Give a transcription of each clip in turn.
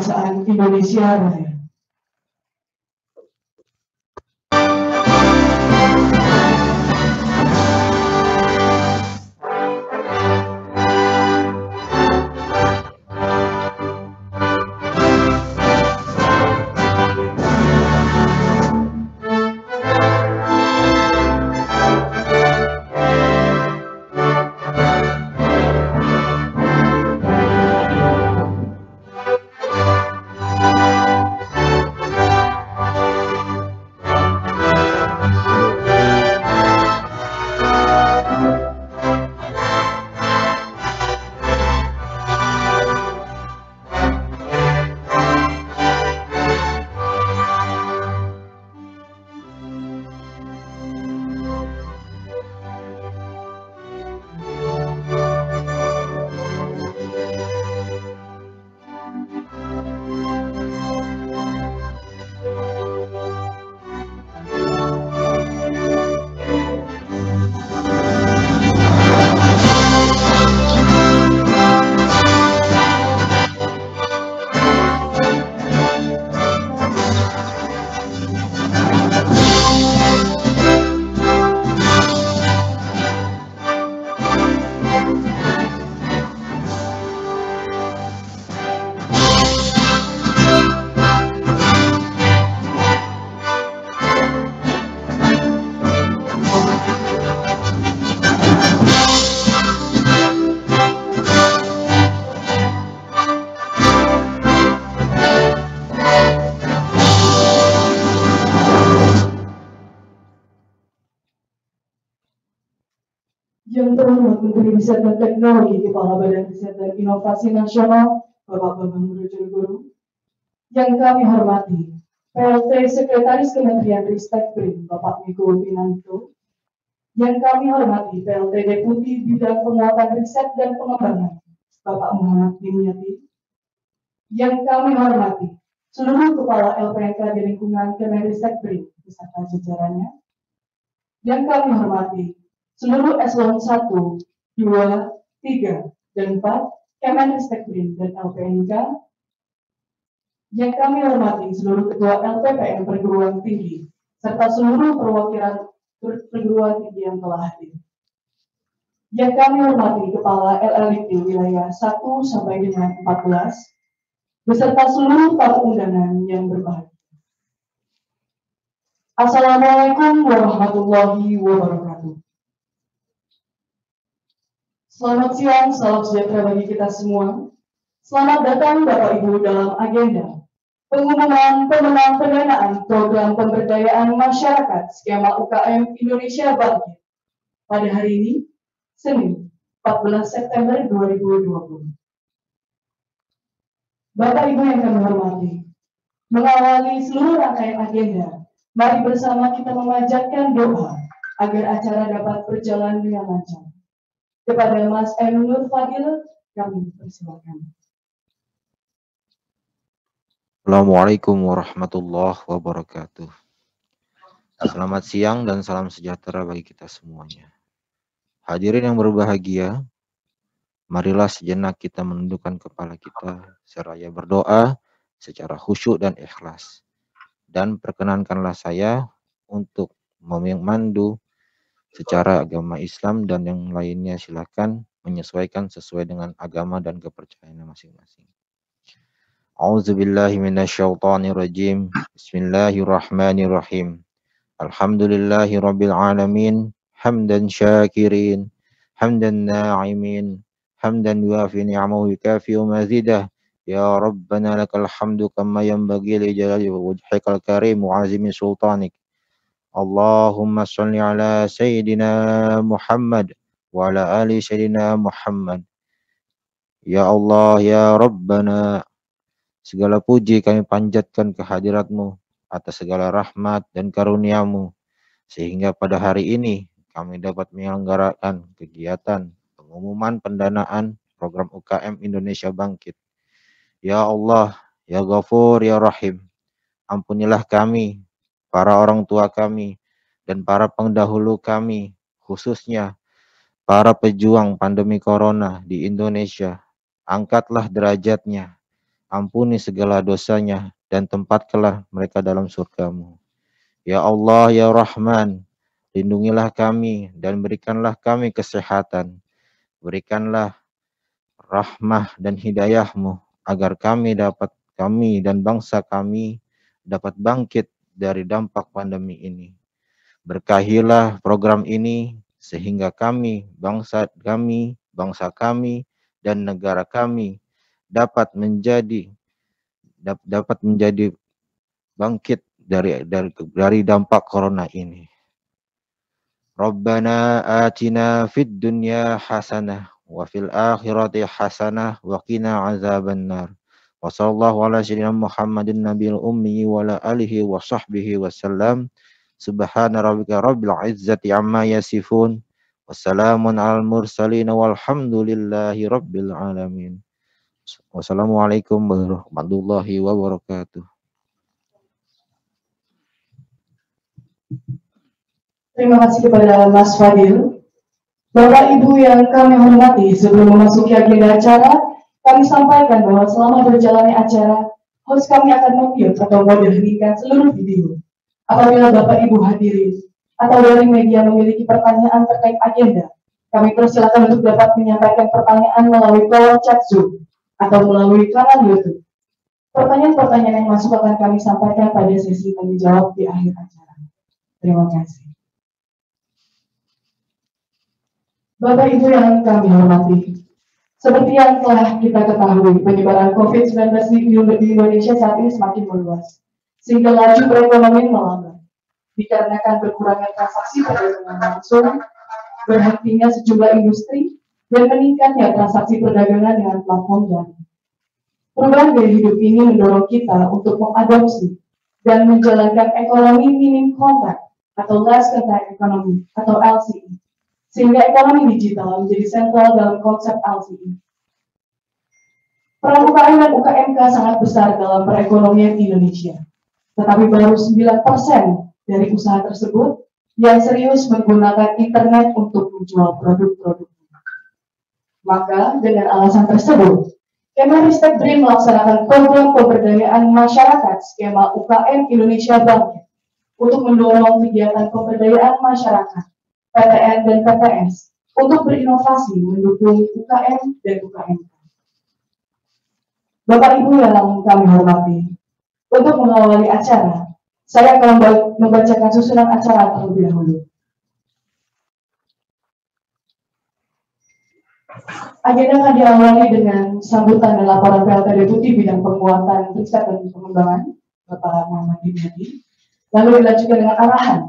kebangsaan Indonesia Raya. Yang terhormat Menteri Riset dan Teknologi, Kepala Badan Riset dan Inovasi Nasional, Bapak Bambang Brojonegoro. Yang kami hormati PLT Sekretaris Kementerian Ristekbrin, Bapak Miko Pinanto. Yang kami hormati PLT Deputi Bidang Penguatan Riset dan Pengembangan, Bapak Muhammad Dimyati. Yang kami hormati seluruh Kepala LPNK di lingkungan Kemenristekbrin beserta jajarannya. Yang kami hormati seluruh eselon 1, 2, 3, dan 4 Kemenristekbrin dan LPNK. Yang kami hormati seluruh ketua LPPN perguruan tinggi serta seluruh perwakilan perguruan tinggi yang telah hadir. Yang kami hormati Kepala LLIT wilayah 1 sampai dengan 14 beserta seluruh tamu undangan yang berbahagia. Assalamualaikum warahmatullahi wabarakatuh. Selamat siang, salam sejahtera bagi kita semua. Selamat datang Bapak Ibu dalam agenda pengumuman pemenang pendanaan program pemberdayaan masyarakat skema UKM Indonesia Bangkit pada hari ini, Senin, 14 September 2020. Bapak Ibu yang kami hormati, mengawali seluruh rangkaian agenda, mari bersama kita memanjatkan doa agar acara dapat berjalan dengan lancar. Kepada Mas M. Nur Fadil, kami persilakan. Assalamualaikum warahmatullahi wabarakatuh. Selamat siang dan salam sejahtera bagi kita semuanya. Hadirin yang berbahagia, marilah sejenak kita menundukkan kepala kita seraya berdoa secara khusyuk dan ikhlas. Dan perkenankanlah saya untuk memandu secara agama Islam dan yang lainnya silakan menyesuaikan sesuai dengan agama dan kepercayaannya masing-masing. A'udzubillahi minasyaitonirrajim. Bismillahirrahmanirrahim. Alhamdulillahi rabbil alamin. Hamdan syakirin, hamdan na'imin, hamdan yuafi ni'amahu yukafi mazidah. Ya Rabbana lakal hamdu kama yanbaghi li jalali wajhikal karim wa azimi sultanik. Allahumma salli ala Sayyidina Muhammad wa ala ali Sayyidina Muhammad. Ya Allah, ya Rabbana, segala puji kami panjatkan kehadirat-Mu atas segala rahmat dan karunia-Mu, sehingga pada hari ini kami dapat menyelenggarakan kegiatan pengumuman pendanaan program UKM Indonesia Bangkit. Ya Allah, ya Ghafur, ya Rahim, ampunilah kami, para orang tua kami, dan para pendahulu kami, khususnya para pejuang pandemi corona di Indonesia. Angkatlah derajatnya, ampuni segala dosanya, dan tempatkanlah mereka dalam surga-Mu. Ya Allah, ya Rahman, lindungilah kami dan berikanlah kami kesehatan. Berikanlah rahmah dan hidayah-Mu agar kami dan bangsa kami dapat bangkit dari dampak pandemi ini. Berkahilah program ini sehingga bangsa kami dan negara kami dapat menjadi bangkit dari dampak corona ini. Rabbana atina fid dunya hasanah wa fil akhirati hasanah wa qina azabannar. Wa sallallahu ala sayyidina Muhammadin nabiyil ummi wa ala alihi wa sahbihi wasallam. Subhana rabbika rabbil izzati amma yasifun. Wassalamun alal mursalin walhamdulillahi rabbil alamin. Wassalamualaikum warahmatullahi wabarakatuh. Terima kasih kepada Mas Fadil. Bapak Ibu yang kami hormati, sebelum memasuki agenda acara, kami sampaikan bahwa selama berjalannya acara, host kami akan mute atau modernikan seluruh video. Apabila Bapak Ibu hadirin atau dari media memiliki pertanyaan terkait agenda, kami persilakan untuk dapat menyampaikan pertanyaan melalui kolom chat Zoom atau melalui kanal YouTube. Pertanyaan-pertanyaan yang masuk akan kami sampaikan pada sesi tanya jawab di akhir acara. Terima kasih. Bapak Ibu yang kami hormati, seperti yang telah kita ketahui, penyebaran COVID-19 di Indonesia saat ini semakin meluas, sehingga laju perekonomian melambat, dikarenakan berkurangnya transaksi perdagangan langsung, berhentinya sejumlah industri, dan meningkatnya transaksi perdagangan dengan platform daring. Perubahan gaya hidup ini mendorong kita untuk mengadopsi dan menjalankan ekonomi minim kontak atau less contact economy atau LCE, sehingga ekonomi digital menjadi sentral dalam konsep LCE. Peran UKM dan UKMK sangat besar dalam perekonomian Indonesia, tetapi baru 9% dari usaha tersebut yang serius menggunakan internet untuk menjual produk-produknya. Maka dengan alasan tersebut, Kemenristek BRIN melaksanakan program pemberdayaan masyarakat skema UKM Indonesia Bangkit untuk mendorong kegiatan pemberdayaan masyarakat, PTN dan PTS untuk berinovasi mendukung UKM dan UKMK. Bapak Ibu yang kami hormati, untuk mengawali acara, saya akan membacakan susunan acara terlebih dahulu. Agenda akan diawali dengan sambutan dan laporan PLT Deputi Bidang Penguatan Riset dan Pengembangan, Bapak Muhammad Dimyati, lalu dilanjutkan dengan arahan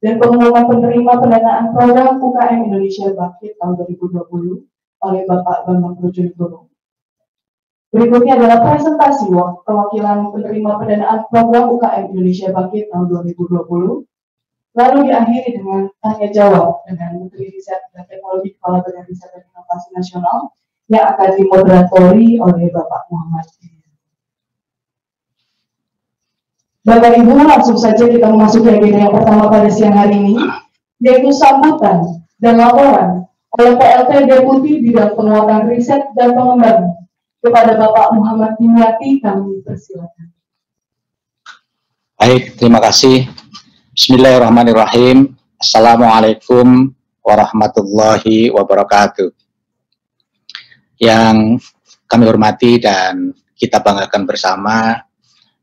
dan pengumuman penerima pendanaan program UKM Indonesia Bangkit tahun 2020 oleh Bapak Bambang Brojonegoro. Berikutnya adalah presentasi perwakilan penerima pendanaan program UKM Indonesia Bangkit tahun 2020. Lalu diakhiri dengan tanya jawab dengan Menteri Riset dan Teknologi Kepala Badan Riset dan Inovasi Nasional yang akan dimoderatori oleh Bapak Muhammad. Bapak Ibu, langsung saja kita memasuki agenda yang pertama pada siang hari ini, yaitu sambutan dan laporan oleh PLT Deputi Bidang Penguatan Riset dan Pengembangan kepada Bapak Muhammad Dimyati. Kami persilakan. Baik, terima kasih. Bismillahirrahmanirrahim. Assalamualaikum warahmatullahi wabarakatuh. Yang kami hormati dan kita banggakan bersama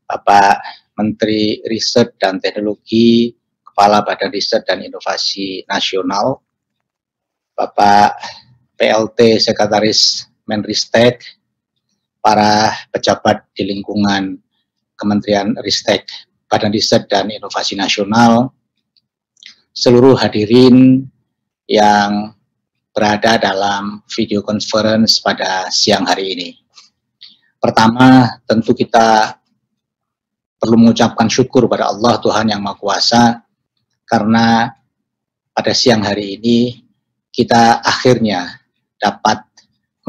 Bapak Menteri Riset dan Teknologi, Kepala Badan Riset dan Inovasi Nasional, Bapak PLT Sekretaris Menristek, para pejabat di lingkungan Kementerian Ristek, Badan Riset dan Inovasi Nasional, seluruh hadirin yang berada dalam video conference pada siang hari ini. Pertama, tentu kita perlu mengucapkan syukur pada Allah Tuhan Yang Maha Kuasa, karena pada siang hari ini kita akhirnya dapat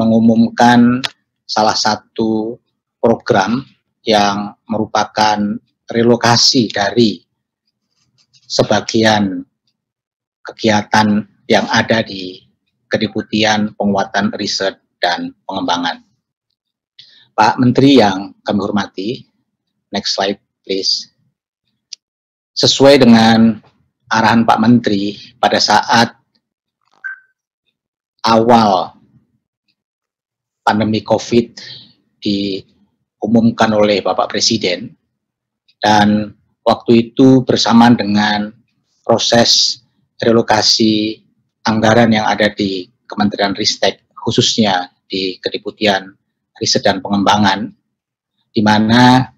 mengumumkan salah satu program yang merupakan relokasi dari sebagian kegiatan yang ada di Kedeputian Penguatan Riset dan Pengembangan. Pak Menteri yang kami hormati, next slide please. Sesuai dengan arahan Pak Menteri pada saat awal pandemi COVID diumumkan oleh Bapak Presiden, dan waktu itu bersamaan dengan proses relokasi anggaran yang ada di Kementerian Ristek, khususnya di Kedeputian Riset dan Pengembangan, di mana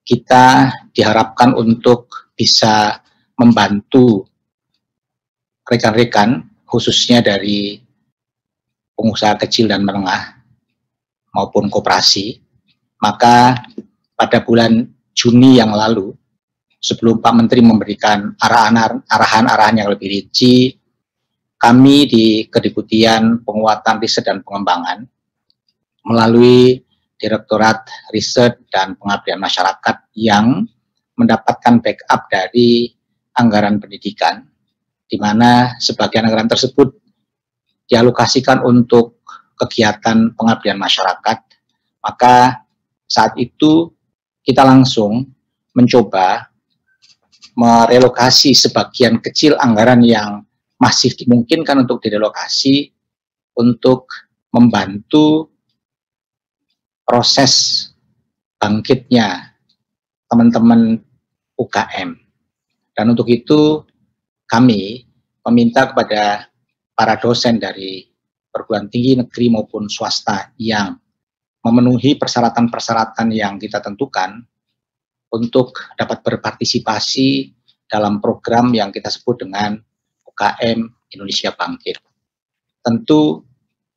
kita diharapkan untuk bisa membantu rekan-rekan, khususnya dari pengusaha kecil dan menengah maupun koperasi. Maka pada bulan Juni yang lalu, sebelum Pak Menteri memberikan arahan-arahan yang lebih rinci, kami di Kedeputian Penguatan Riset dan Pengembangan melalui Direktorat Riset dan Pengabdian Masyarakat yang mendapatkan backup dari anggaran pendidikan, di mana sebagian anggaran tersebut dialokasikan untuk kegiatan pengabdian masyarakat. Maka saat itu kita langsung mencoba merelokasi sebagian kecil anggaran yang masih dimungkinkan untuk direlokasi untuk membantu proses bangkitnya teman-teman UKM. Dan untuk itu kami meminta kepada para dosen dari perguruan tinggi negeri maupun swasta yang memenuhi persyaratan-persyaratan yang kita tentukan untuk dapat berpartisipasi dalam program yang kita sebut dengan UKM Indonesia Bangkit. Tentu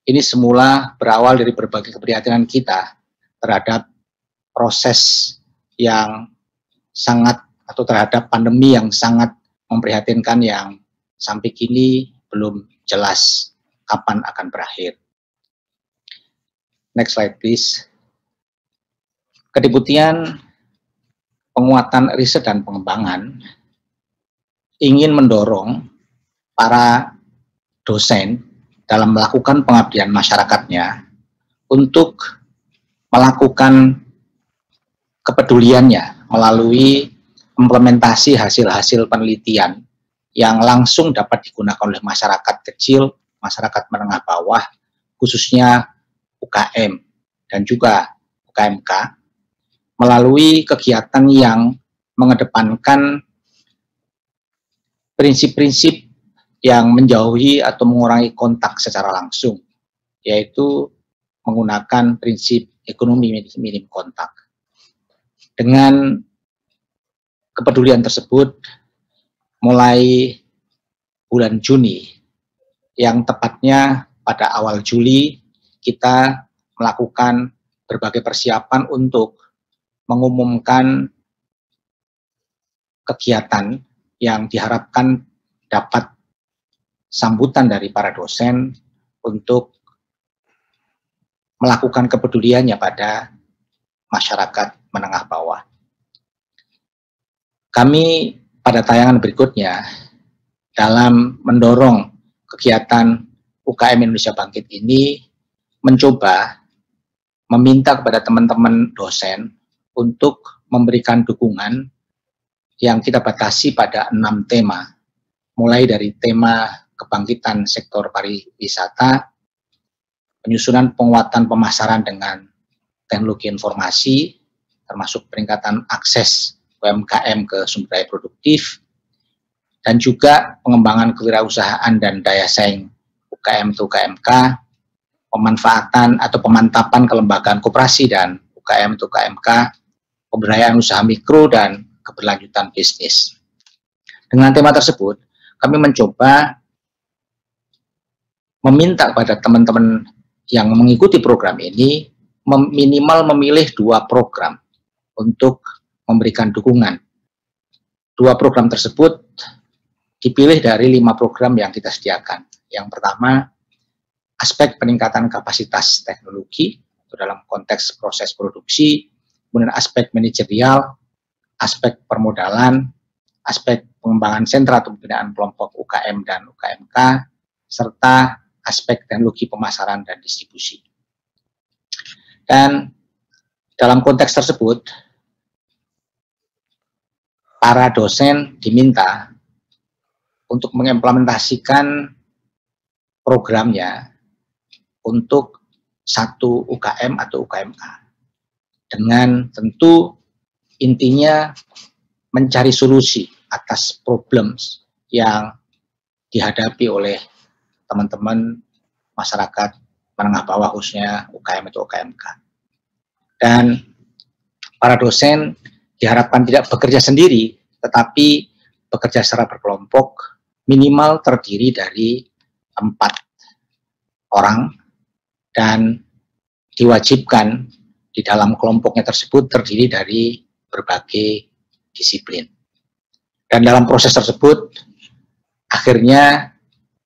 ini semula berawal dari berbagai keprihatinan kita terhadap proses yang sangat, atau terhadap pandemi yang sangat memprihatinkan yang sampai kini belum jelas kapan akan berakhir. Next slide please. Kedeputian Penguatan Riset dan Pengembangan ingin mendorong para dosen dalam melakukan pengabdian masyarakatnya untuk melakukan kepeduliannya melalui implementasi hasil-hasil penelitian yang langsung dapat digunakan oleh masyarakat kecil, masyarakat menengah bawah, khususnya UKM dan juga UKMK, melalui kegiatan yang mengedepankan prinsip-prinsip yang menjauhi atau mengurangi kontak secara langsung, yaitu menggunakan prinsip ekonomi minim kontak. Dengan kepedulian tersebut, mulai bulan Juni, yang tepatnya pada awal Juli, kita melakukan berbagai persiapan untuk mengumumkan kegiatan yang diharapkan dapat sambutan dari para dosen untuk melakukan kepeduliannya pada masyarakat menengah bawah. Kami pada tayangan berikutnya dalam mendorong kegiatan UKM Indonesia Bangkit ini mencoba meminta kepada teman-teman dosen untuk memberikan dukungan yang kita batasi pada 6 tema, mulai dari tema kebangkitan sektor pariwisata, penyusunan penguatan pemasaran dengan teknologi informasi, termasuk peningkatan akses UMKM ke sumber daya produktif, dan juga pengembangan kewirausahaan dan daya saing UKM atau UKMK, pemanfaatan atau pemantapan kelembagaan koperasi dan UKM atau UKMK, pemberdayaan usaha mikro, dan keberlanjutan bisnis. Dengan tema tersebut, kami mencoba meminta kepada teman-teman yang mengikuti program ini minimal memilih 2 program untuk memberikan dukungan. 2 program tersebut dipilih dari 5 program yang kita sediakan. Yang pertama, aspek peningkatan kapasitas teknologi dalam konteks proses produksi, kemudian aspek manajerial, aspek permodalan, aspek pengembangan sentra atau pembinaan kelompok UKM dan UKMK, serta aspek teknologi pemasaran dan distribusi. Dan Dalam konteks tersebut, para dosen diminta untuk mengimplementasikan programnya untuk satu UKM atau UKMK. Dengan tentu intinya mencari solusi atas problems yang dihadapi oleh teman-teman masyarakat menengah bawah, khususnya UKM atau UKMK. Dan para dosen diharapkan tidak bekerja sendiri, tetapi bekerja secara berkelompok, minimal terdiri dari 4 orang, dan diwajibkan di dalam kelompoknya tersebut terdiri dari berbagai disiplin. Dan dalam proses tersebut, akhirnya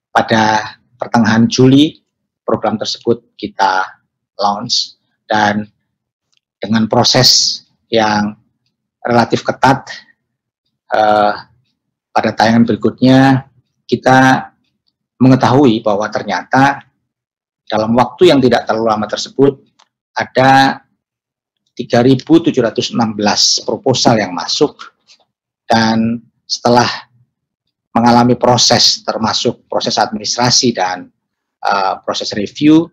pada pertengahan Juli, program tersebut kita launch, dan dengan proses yang relatif ketat, pada tayangan berikutnya kita mengetahui bahwa ternyata dalam waktu yang tidak terlalu lama tersebut ada 3.716 proposal yang masuk, dan setelah mengalami proses termasuk proses administrasi dan proses review,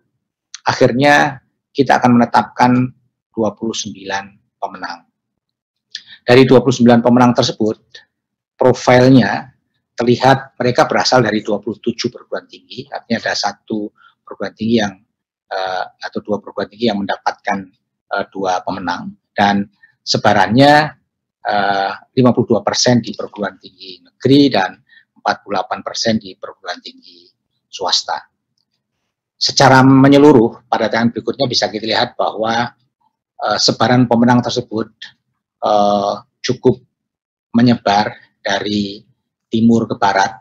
akhirnya kita akan menetapkan 29 pemenang. Dari 29 pemenang tersebut, profilnya terlihat mereka berasal dari 27 perguruan tinggi, artinya ada 1 perguruan tinggi yang atau 2 perguruan tinggi yang mendapatkan 2 pemenang, dan sebarannya 52% di perguruan tinggi negeri dan 48% di perguruan tinggi swasta. Secara menyeluruh, pada tayangan berikutnya bisa kita lihat bahwa sebaran pemenang tersebut cukup menyebar dari timur ke barat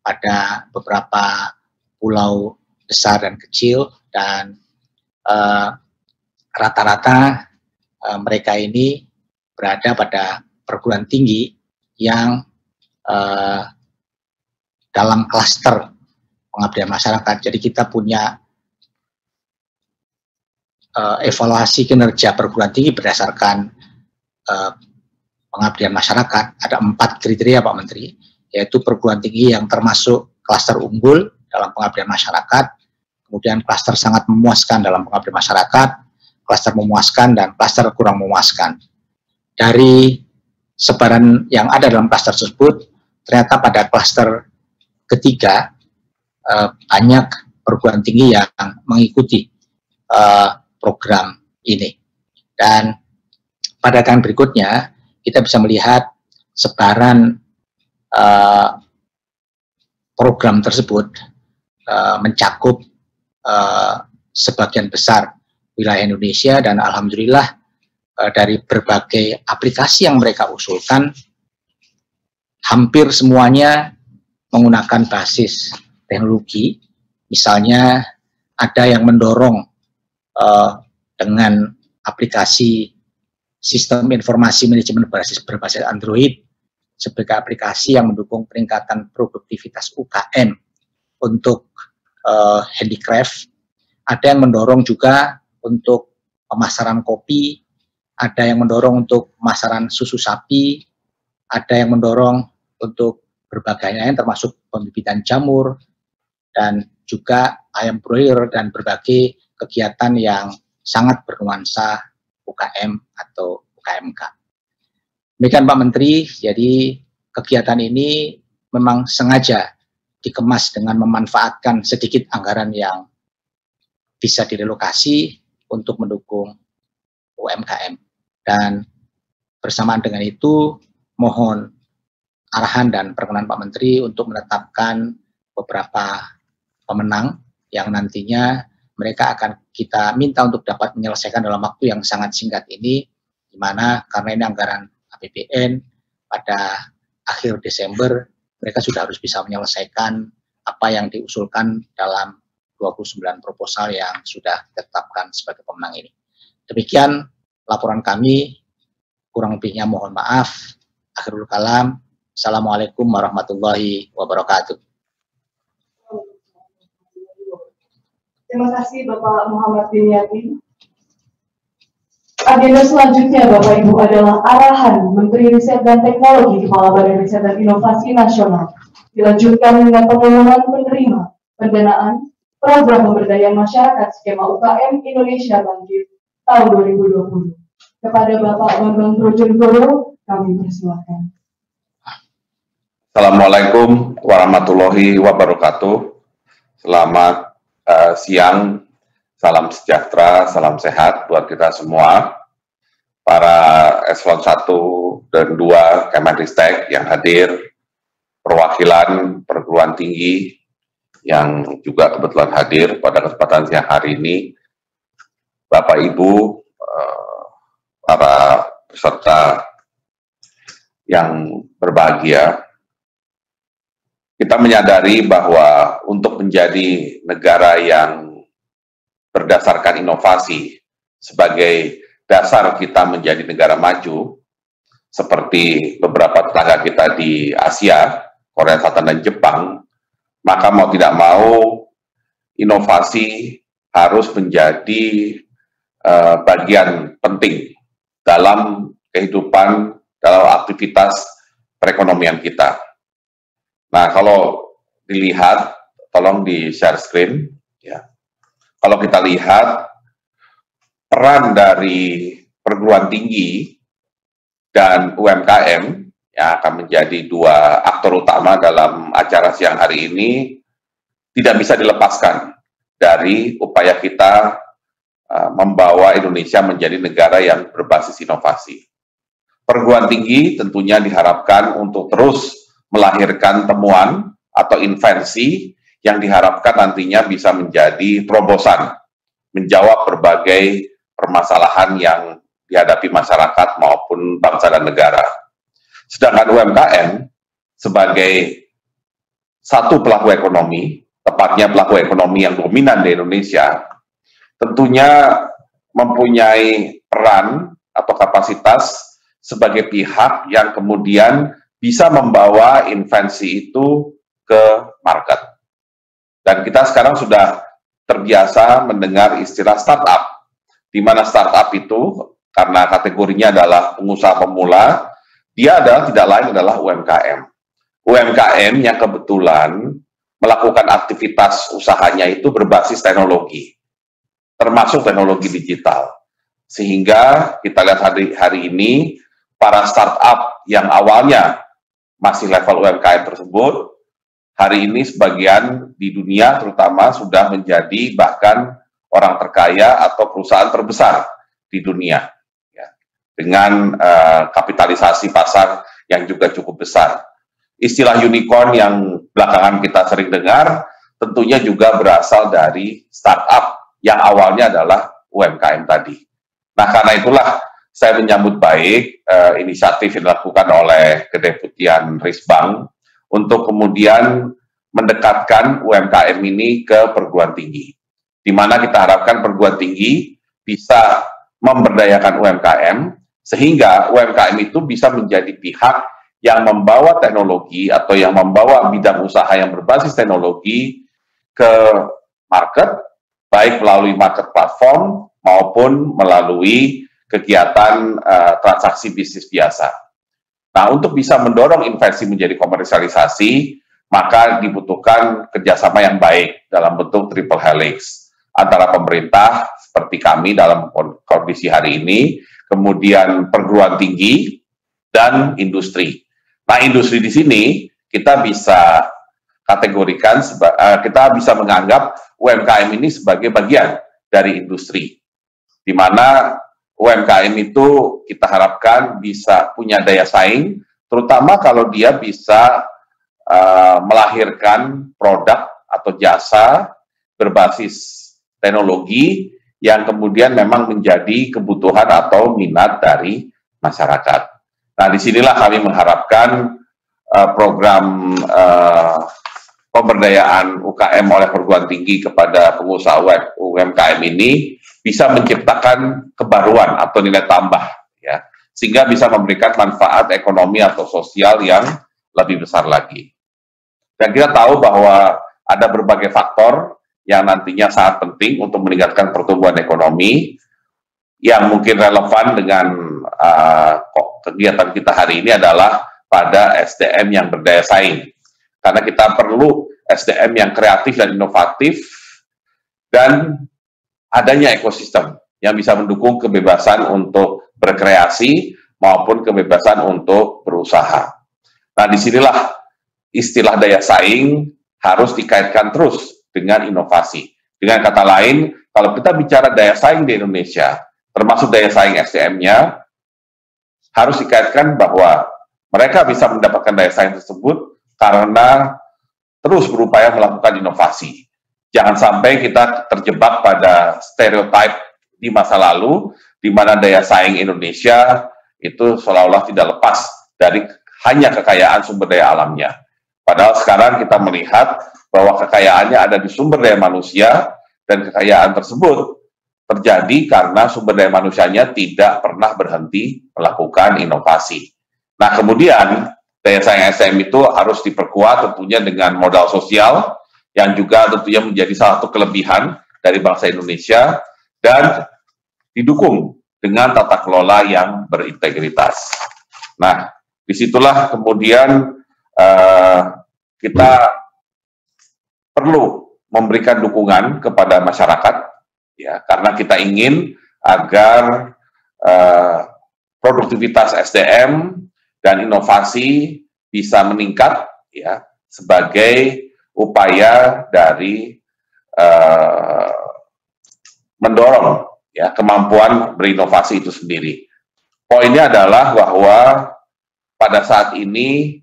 pada beberapa pulau besar dan kecil, dan rata-rata mereka ini berada pada perguruan tinggi yang dalam klaster pengabdian masyarakat. Jadi kita punya evaluasi kinerja perguruan tinggi berdasarkan pengabdian masyarakat. Ada 4 kriteria, Pak Menteri, yaitu perguruan tinggi yang termasuk klaster unggul dalam pengabdian masyarakat, kemudian klaster sangat memuaskan dalam pengabdian masyarakat, klaster memuaskan, dan klaster kurang memuaskan. Dari sebaran yang ada dalam klaster tersebut, ternyata pada klaster ketiga banyak perguruan tinggi yang mengikuti program ini. Dan pada tayangan berikutnya kita bisa melihat sebaran program tersebut mencakup sebagian besar wilayah Indonesia, dan alhamdulillah dari berbagai aplikasi yang mereka usulkan hampir semuanya menggunakan basis teknologi. Misalnya ada yang mendorong dengan aplikasi sistem informasi manajemen berbasis Android sebagai aplikasi yang mendukung peningkatan produktivitas UKM untuk handicraft. Ada yang mendorong juga untuk pemasaran kopi, ada yang mendorong untuk pemasaran susu sapi, ada yang mendorong untuk berbagai lain termasuk pembibitan jamur, dan juga ayam broiler, dan berbagai kegiatan yang sangat bernuansa UKM atau UKMK. Demikian Pak Menteri, jadi kegiatan ini memang sengaja dikemas dengan memanfaatkan sedikit anggaran yang bisa direlokasi untuk mendukung UMKM. Dan bersamaan dengan itu, mohon arahan dan perkenan Pak Menteri untuk menetapkan beberapa pemenang yang nantinya mereka akan kita minta untuk dapat menyelesaikan dalam waktu yang sangat singkat ini, di mana karena ini anggaran APBN, pada akhir Desember mereka sudah harus bisa menyelesaikan apa yang diusulkan dalam 29 proposal yang sudah ditetapkan sebagai pemenang ini. Demikian laporan kami, kurang lebihnya mohon maaf. Akhirul kalam, Assalamualaikum warahmatullahi wabarakatuh. Terima kasih Bapak Muhammad Bin Yatin. Agenda selanjutnya Bapak Ibu adalah arahan Menteri Riset dan Teknologi Kepala Badan Riset dan Inovasi Nasional. Dilanjutkan dengan pengumuman penerima pendanaan program pemberdayaan masyarakat skema UKM Indonesia Bangkit tahun 2020. Kepada Bapak Bambang Brojonegoro, kami persilakan. Assalamualaikum warahmatullahi wabarakatuh. Selamat siang. Salam sejahtera, salam sehat buat kita semua, para eselon 1 dan 2 Kemenristek yang hadir, perwakilan perguruan tinggi yang juga kebetulan hadir pada kesempatan siang hari ini, Bapak Ibu, para peserta yang berbahagia. Kita menyadari bahwa untuk menjadi negara yang berdasarkan inovasi sebagai dasar kita menjadi negara maju, seperti beberapa tetangga kita di Asia, Korea Selatan dan Jepang, maka mau tidak mau inovasi harus menjadi bagian penting dalam kehidupan, dalam aktivitas perekonomian kita. Nah, kalau dilihat, tolong di share screen, ya. Kalau kita lihat peran dari perguruan tinggi dan UMKM yang akan menjadi dua aktor utama dalam acara siang hari ini, tidak bisa dilepaskan dari upaya kita membawa Indonesia menjadi negara yang berbasis inovasi. Perguruan tinggi tentunya diharapkan untuk terus melahirkan temuan atau invensi yang diharapkan nantinya bisa menjadi terobosan, menjawab berbagai permasalahan yang dihadapi masyarakat maupun bangsa dan negara. Sedangkan UMKM sebagai satu pelaku ekonomi, tepatnya pelaku ekonomi yang dominan di Indonesia, tentunya mempunyai peran atau kapasitas sebagai pihak yang kemudian bisa membawa invensi itu ke market. Dan kita sekarang sudah terbiasa mendengar istilah startup, di mana startup itu, karena kategorinya adalah pengusaha pemula, dia adalah tidak lain adalah UMKM. UMKM yang kebetulan melakukan aktivitas usahanya itu berbasis teknologi, termasuk teknologi digital. Sehingga kita lihat hari ini, para startup yang awalnya masih level UMKM tersebut, hari ini sebagian di dunia terutama sudah menjadi bahkan orang terkaya atau perusahaan terbesar di dunia, ya, dengan kapitalisasi pasar yang juga cukup besar. Istilah unicorn yang belakangan kita sering dengar tentunya juga berasal dari startup yang awalnya adalah UMKM tadi. Nah, karena itulah saya menyambut baik inisiatif yang dilakukan oleh Kedeputian Risbang untuk kemudian mendekatkan UMKM ini ke perguruan tinggi, di mana kita harapkan perguruan tinggi bisa memberdayakan UMKM, sehingga UMKM itu bisa menjadi pihak yang membawa teknologi atau yang membawa bidang usaha yang berbasis teknologi ke market, baik melalui market platform maupun melalui kegiatan transaksi bisnis biasa. Nah, untuk bisa mendorong invensi menjadi komersialisasi, maka dibutuhkan kerjasama yang baik dalam bentuk triple helix antara pemerintah seperti kami dalam kondisi hari ini, kemudian perguruan tinggi dan industri. Nah, industri di sini kita bisa kategorikan, kita bisa menganggap UMKM ini sebagai bagian dari industri, di mana UMKM itu kita harapkan bisa punya daya saing, terutama kalau dia bisa melahirkan produk atau jasa berbasis teknologi yang kemudian memang menjadi kebutuhan atau minat dari masyarakat. Nah, disinilah kami mengharapkan program pemberdayaan UKM oleh perguruan tinggi kepada pengusaha UMKM ini bisa menciptakan kebaruan atau nilai tambah, ya, sehingga bisa memberikan manfaat ekonomi atau sosial yang lebih besar lagi. Dan kita tahu bahwa ada berbagai faktor yang nantinya sangat penting untuk meningkatkan pertumbuhan ekonomi, yang mungkin relevan dengan kegiatan kita hari ini adalah pada SDM yang berdaya saing. Karena kita perlu SDM yang kreatif dan inovatif dan adanya ekosistem yang bisa mendukung kebebasan untuk berkreasi maupun kebebasan untuk berusaha. Nah, disinilah istilah daya saing harus dikaitkan terus dengan inovasi. Dengan kata lain, kalau kita bicara daya saing di Indonesia, termasuk daya saing SDM-nya, harus dikaitkan bahwa mereka bisa mendapatkan daya saing tersebut karena terus berupaya melakukan inovasi. Jangan sampai kita terjebak pada stereotip di masa lalu, di mana daya saing Indonesia itu seolah-olah tidak lepas dari hanya kekayaan sumber daya alamnya. Padahal sekarang kita melihat bahwa kekayaannya ada di sumber daya manusia, dan kekayaan tersebut terjadi karena sumber daya manusianya tidak pernah berhenti melakukan inovasi. Nah, kemudian daya saing SDM itu harus diperkuat tentunya dengan modal sosial, yang juga tentunya menjadi salah satu kelebihan dari bangsa Indonesia, dan didukung dengan tata kelola yang berintegritas. Nah, disitulah kemudian kita perlu memberikan dukungan kepada masyarakat, ya, karena kita ingin agar produktivitas SDM dan inovasi bisa meningkat, ya, sebagai upaya dari mendorong, ya, kemampuan berinovasi itu sendiri. Poinnya adalah bahwa pada saat ini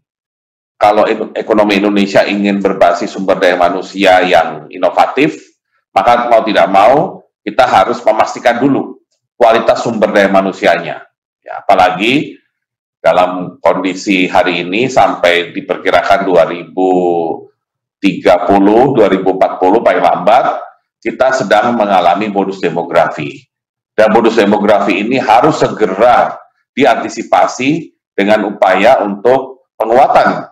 kalau ekonomi Indonesia ingin berbasis sumber daya manusia yang inovatif, maka mau tidak mau kita harus memastikan dulu kualitas sumber daya manusianya. Ya, apalagi dalam kondisi hari ini sampai diperkirakan 2030, 2040 paling lambat, kita sedang mengalami bonus demografi. Dan bonus demografi ini harus segera diantisipasi dengan upaya untuk penguatan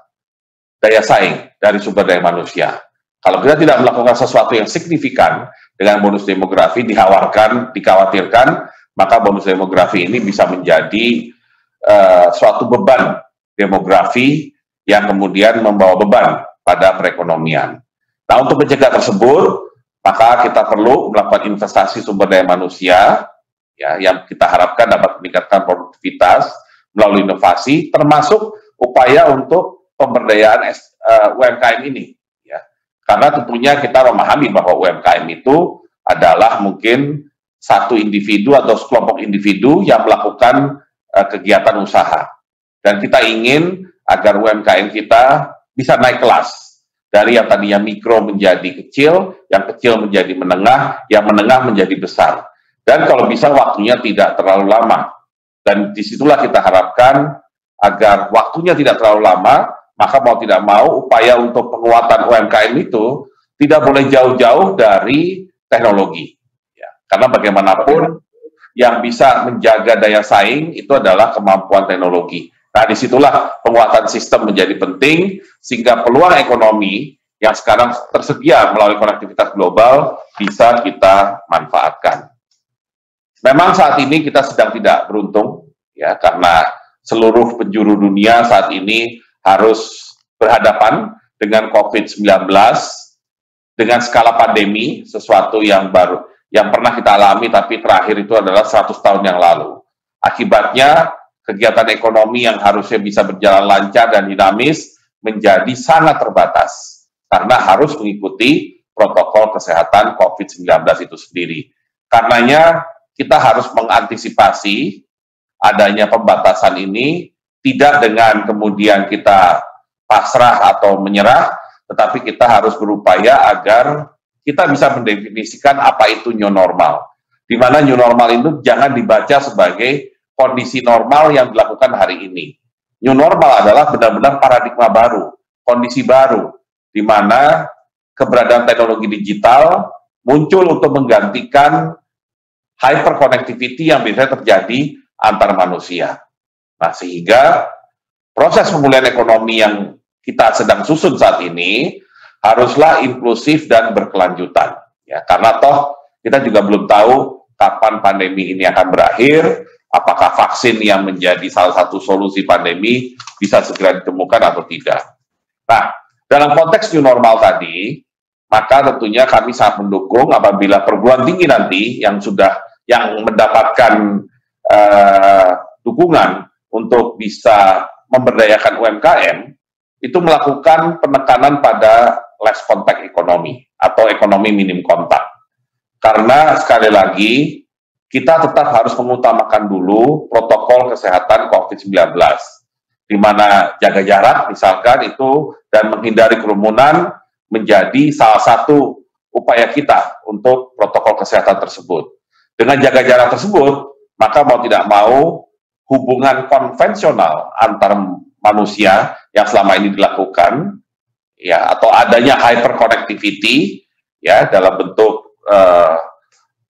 daya saing dari sumber daya manusia. Kalau kita tidak melakukan sesuatu yang signifikan dengan bonus demografi, dikhawatirkan, maka bonus demografi ini bisa menjadi suatu beban demografi yang kemudian membawa beban pada perekonomian. Nah, untuk mencegah tersebut, maka kita perlu melakukan investasi sumber daya manusia, ya, yang kita harapkan dapat meningkatkan produktivitas melalui inovasi, termasuk upaya untuk pemberdayaan UMKM ini, ya. Karena tentunya kita memahami bahwa UMKM itu adalah mungkin satu individu atau sekelompok individu yang melakukan kegiatan usaha. Dan kita ingin agar UMKM kita bisa naik kelas dari yang tadinya mikro menjadi kecil, yang kecil menjadi menengah, yang menengah menjadi besar. Dan kalau bisa waktunya tidak terlalu lama. Dan disitulah kita harapkan agar waktunya tidak terlalu lama, maka mau tidak mau upaya untuk penguatan UMKM itu tidak boleh jauh-jauh dari teknologi. Ya, karena bagaimanapun yang bisa menjaga daya saing itu adalah kemampuan teknologi. Nah, disitulah penguatan sistem menjadi penting, sehingga peluang ekonomi yang sekarang tersedia melalui konektivitas global bisa kita manfaatkan. Memang saat ini kita sedang tidak beruntung, ya, karena seluruh penjuru dunia saat ini harus berhadapan dengan COVID-19 dengan skala pandemi, sesuatu yang baru, yang pernah kita alami tapi terakhir itu adalah 100 tahun yang lalu. Akibatnya, kegiatan ekonomi yang harusnya bisa berjalan lancar dan dinamis menjadi sangat terbatas karena harus mengikuti protokol kesehatan COVID-19 itu sendiri. Karenanya, kita harus mengantisipasi adanya pembatasan ini, tidak dengan kemudian kita pasrah atau menyerah, tetapi kita harus berupaya agar kita bisa mendefinisikan apa itu new normal. Di mana new normal itu jangan dibaca sebagai kondisi normal yang dilakukan hari ini. New normal adalah benar-benar paradigma baru, kondisi baru, di mana keberadaan teknologi digital muncul untuk menggantikan hyperconnectivity yang biasanya terjadi antar manusia. Nah, sehingga proses pemulihan ekonomi yang kita sedang susun saat ini haruslah inklusif dan berkelanjutan. Ya, karena toh kita juga belum tahu kapan pandemi ini akan berakhir, apakah vaksin yang menjadi salah satu solusi pandemi bisa segera ditemukan atau tidak. Nah, dalam konteks new normal tadi, maka tentunya kami sangat mendukung apabila perguruan tinggi nanti yang mendapatkan dukungan untuk bisa memberdayakan UMKM, itu melakukan penekanan pada less contact ekonomi atau ekonomi minim kontak. Karena sekali lagi, kita tetap harus mengutamakan dulu protokol kesehatan COVID-19, di mana jaga jarak misalkan itu dan menghindari kerumunan menjadi salah satu upaya kita untuk protokol kesehatan tersebut. Dengan jaga jarak tersebut, maka mau tidak mau hubungan konvensional antar manusia yang selama ini dilakukan, ya, atau adanya hyperconnectivity, ya, dalam bentuk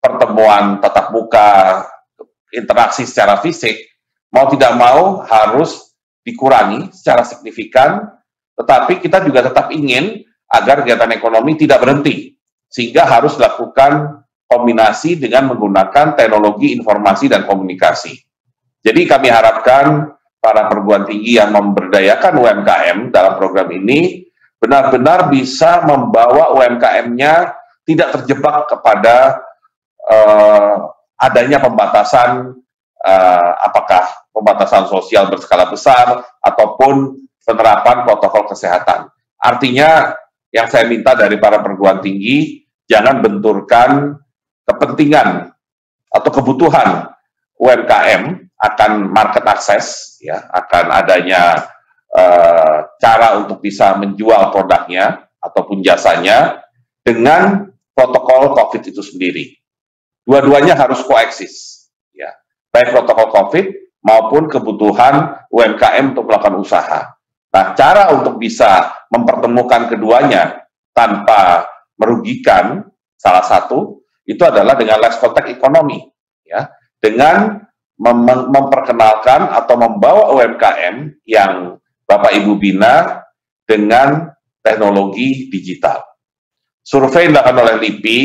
pertemuan tatap muka, interaksi secara fisik, mau tidak mau harus dikurangi secara signifikan, tetapi kita juga tetap ingin agar kegiatan ekonomi tidak berhenti, sehingga harus dilakukan kombinasi dengan menggunakan teknologi informasi dan komunikasi. Jadi kami harapkan para perguruan tinggi yang memberdayakan UMKM dalam program ini benar-benar bisa membawa UMKM-nya tidak terjebak kepada adanya pembatasan, apakah pembatasan sosial berskala besar ataupun penerapan protokol kesehatan. Artinya yang saya minta dari para perguruan tinggi, jangan benturkan kepentingan atau kebutuhan UMKM akan market access, ya, akan adanya cara untuk bisa menjual produknya ataupun jasanya dengan protokol COVID itu sendiri. Dua-duanya harus koeksis, ya, baik protokol COVID maupun kebutuhan UMKM untuk melakukan usaha. Nah, cara untuk bisa mempertemukan keduanya tanpa merugikan salah satu itu adalah dengan less contact ekonomi, ya, dengan memperkenalkan atau membawa UMKM yang Bapak Ibu bina dengan teknologi digital. Survei yang dilakukan oleh LIPI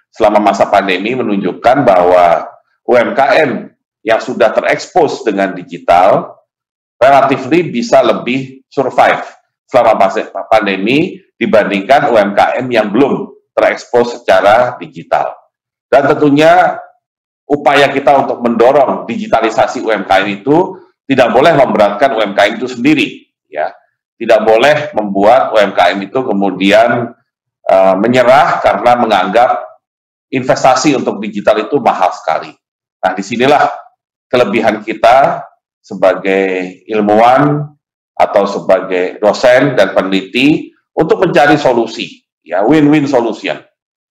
selama masa pandemi menunjukkan bahwa UMKM yang sudah terekspos dengan digital relatively bisa lebih survive selama masa pandemi dibandingkan UMKM yang belum terekspos secara digital. Dan tentunya upaya kita untuk mendorong digitalisasi UMKM itu tidak boleh memberatkan UMKM itu sendiri, ya. Tidak boleh membuat UMKM itu kemudian menyerah karena menganggap investasi untuk digital itu mahal sekali. Nah, disinilah kelebihan kita sebagai ilmuwan atau sebagai dosen dan peneliti untuk mencari solusi, ya, win-win solution.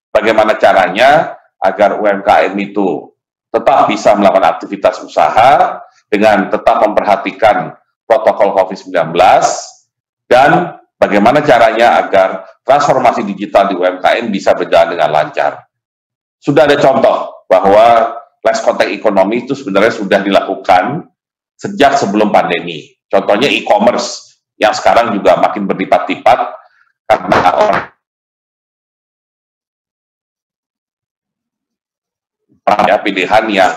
Bagaimana caranya agar UMKM itu tetap bisa melakukan aktivitas usaha dengan tetap memperhatikan protokol COVID-19 dan bagaimana caranya agar transformasi digital di UMKM bisa berjalan dengan lancar. Sudah ada contoh bahwa less contact ekonomi itu sebenarnya sudah dilakukan sejak sebelum pandemi. Contohnya e-commerce yang sekarang juga makin berlipat-lipat karena ya, pilihan yang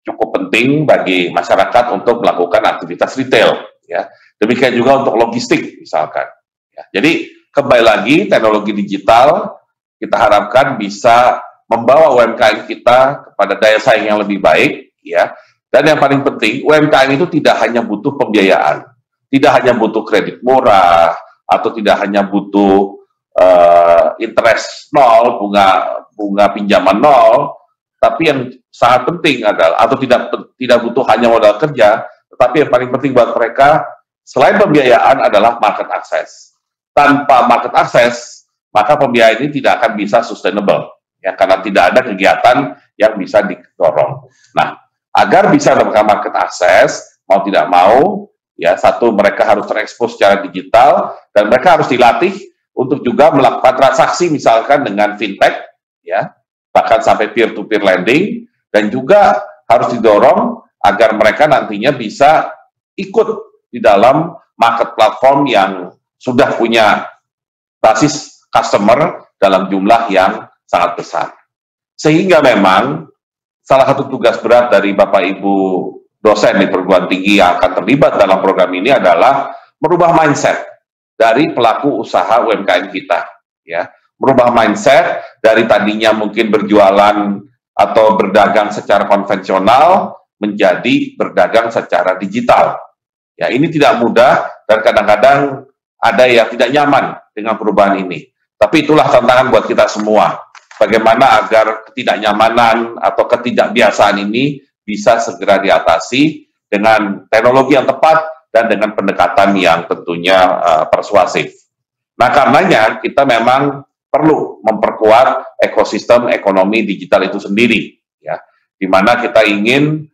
cukup penting bagi masyarakat untuk melakukan aktivitas retail. Ya. Demikian juga untuk logistik misalkan. Ya. Jadi kembali lagi teknologi digital kita harapkan bisa membawa UMKM kita kepada daya saing yang lebih baik, ya. Dan yang paling penting, UMKM itu tidak hanya butuh pembiayaan, tidak hanya butuh kredit murah, atau tidak hanya butuh interest nol, bunga pinjaman nol, tapi yang sangat penting adalah, atau tidak butuh hanya modal kerja, tetapi yang paling penting buat mereka, selain pembiayaan adalah market access. Tanpa market access, maka pembiayaan ini tidak akan bisa sustainable, ya, karena tidak ada kegiatan yang bisa didorong. Nah, agar bisa mendapatkan market access, mau tidak mau, ya, satu, mereka harus terekspos secara digital, dan mereka harus dilatih untuk juga melakukan transaksi misalkan dengan fintech, ya, bahkan sampai peer-to-peer lending, dan juga harus didorong agar mereka nantinya bisa ikut di dalam market platform yang sudah punya basis customer dalam jumlah yang sangat besar. Sehingga memang salah satu tugas berat dari Bapak Ibu dosen di perguruan tinggi yang akan terlibat dalam program ini adalah merubah mindset dari pelaku usaha UMKM kita, ya. Merubah mindset dari tadinya mungkin berjualan atau berdagang secara konvensional menjadi berdagang secara digital. Ya, ini tidak mudah dan kadang-kadang ada yang tidak nyaman dengan perubahan ini. Tapi itulah tantangan buat kita semua. Bagaimana agar ketidaknyamanan atau ketidakbiasaan ini bisa segera diatasi dengan teknologi yang tepat dan dengan pendekatan yang tentunya persuasif. Nah, karenanya kita memang perlu memperkuat ekosistem ekonomi digital itu sendiri, ya, di mana kita ingin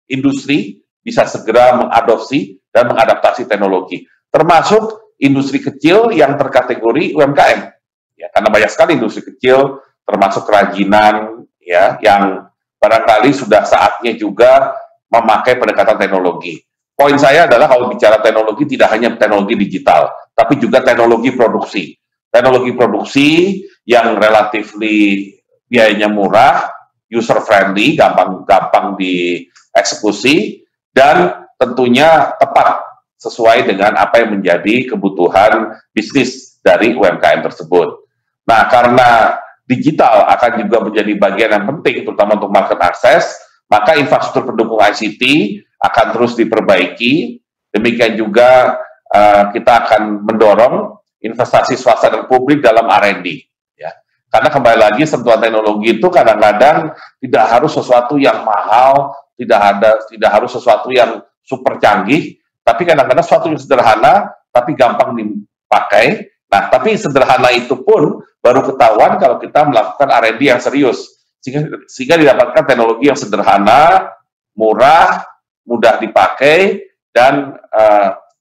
industri bisa segera mengadopsi dan mengadaptasi teknologi, termasuk industri kecil yang terkategori UMKM, ya, karena banyak sekali industri kecil, termasuk kerajinan, ya, yang barangkali sudah saatnya juga memakai pendekatan teknologi. Poin saya adalah kalau bicara teknologi tidak hanya teknologi digital, tapi juga teknologi produksi. Teknologi produksi yang relatif biayanya murah, user friendly, gampang dieksekusi, dan tentunya tepat sesuai dengan apa yang menjadi kebutuhan bisnis dari UMKM tersebut. Nah, karena digital akan juga menjadi bagian yang penting, terutama untuk market access, maka infrastruktur pendukung ICT akan terus diperbaiki. Demikian juga kita akan mendorong investasi swasta dan publik dalam R&D. Ya. Karena kembali lagi sentuhan teknologi itu kadang-kadang tidak harus sesuatu yang mahal, tidak harus sesuatu yang super canggih, tapi kadang-kadang sesuatu yang sederhana, tapi gampang dipakai. Nah, tapi sederhana itu pun baru ketahuan kalau kita melakukan R&D yang serius. Sehingga didapatkan teknologi yang sederhana, murah, mudah dipakai, dan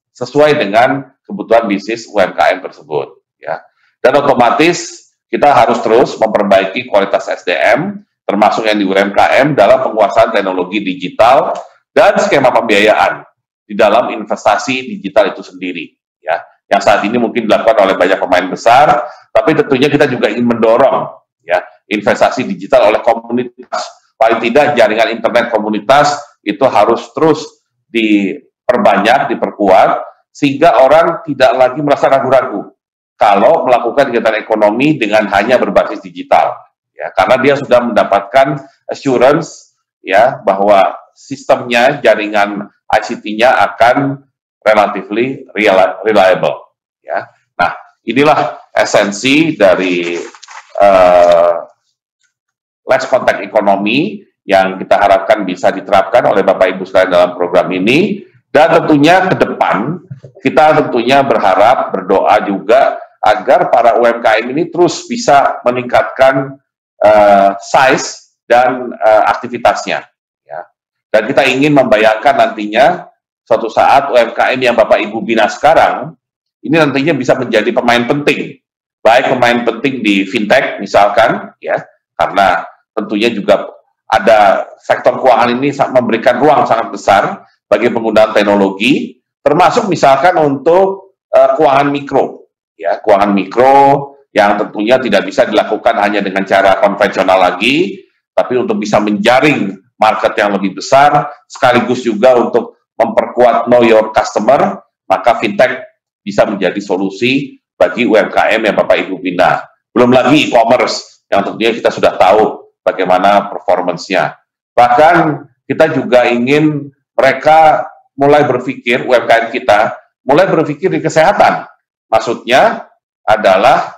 sesuai dengan kebutuhan bisnis UMKM tersebut. Ya. Dan otomatis kita harus terus memperbaiki kualitas SDM, termasuk yang di UMKM dalam penguasaan teknologi digital dan skema pembiayaan di dalam investasi digital itu sendiri. Ya. Yang saat ini mungkin dilakukan oleh banyak pemain besar, tapi tentunya kita juga ingin mendorong, ya, investasi digital oleh komunitas. Paling tidak jaringan internet komunitas itu harus terus diperbanyak, diperkuat, sehingga orang tidak lagi merasa ragu-ragu kalau melakukan kegiatan ekonomi dengan hanya berbasis digital. Ya, karena dia sudah mendapatkan assurance, ya, bahwa sistemnya, jaringan ICT-nya akan relatively reliable. Ya. Nah, inilah esensi dari less contact ekonomi yang kita harapkan bisa diterapkan oleh Bapak Ibu sekalian dalam program ini. Dan tentunya ke depan kita tentunya berharap, berdoa juga agar para UMKM ini terus bisa meningkatkan size dan aktivitasnya. Ya. Dan kita ingin membayangkan nantinya suatu saat UMKM yang Bapak Ibu bina sekarang ini nantinya bisa menjadi pemain penting, baik pemain penting di fintech misalkan, ya, karena tentunya juga ada sektor keuangan ini memberikan ruang sangat besar bagi penggunaan teknologi, termasuk misalkan untuk keuangan mikro, ya, keuangan mikro yang tentunya tidak bisa dilakukan hanya dengan cara konvensional lagi, tapi untuk bisa menjaring market yang lebih besar, sekaligus juga untuk memperkuat know your customer, maka fintech bisa menjadi solusi bagi UMKM yang Bapak Ibu bina. Belum lagi e-commerce yang tentunya kita sudah tahu bagaimana performance-nya. Bahkan kita juga ingin mereka mulai berpikir, UMKM kita, mulai berpikir di kesehatan. Maksudnya adalah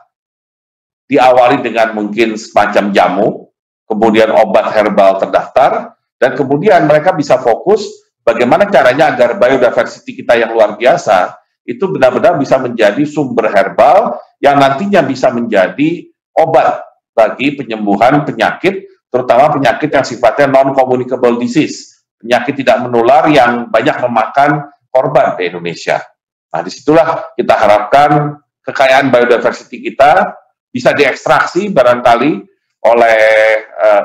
diawali dengan mungkin semacam jamu, kemudian obat herbal terdaftar, dan kemudian mereka bisa fokus bagaimana caranya agar biodiversity kita yang luar biasa, itu benar-benar bisa menjadi sumber herbal yang nantinya bisa menjadi obat bagi penyembuhan penyakit, terutama penyakit yang sifatnya non-communicable disease, penyakit tidak menular yang banyak memakan korban di Indonesia. Nah, disitulah kita harapkan kekayaan biodiversity kita bisa diekstraksi barangkali oleh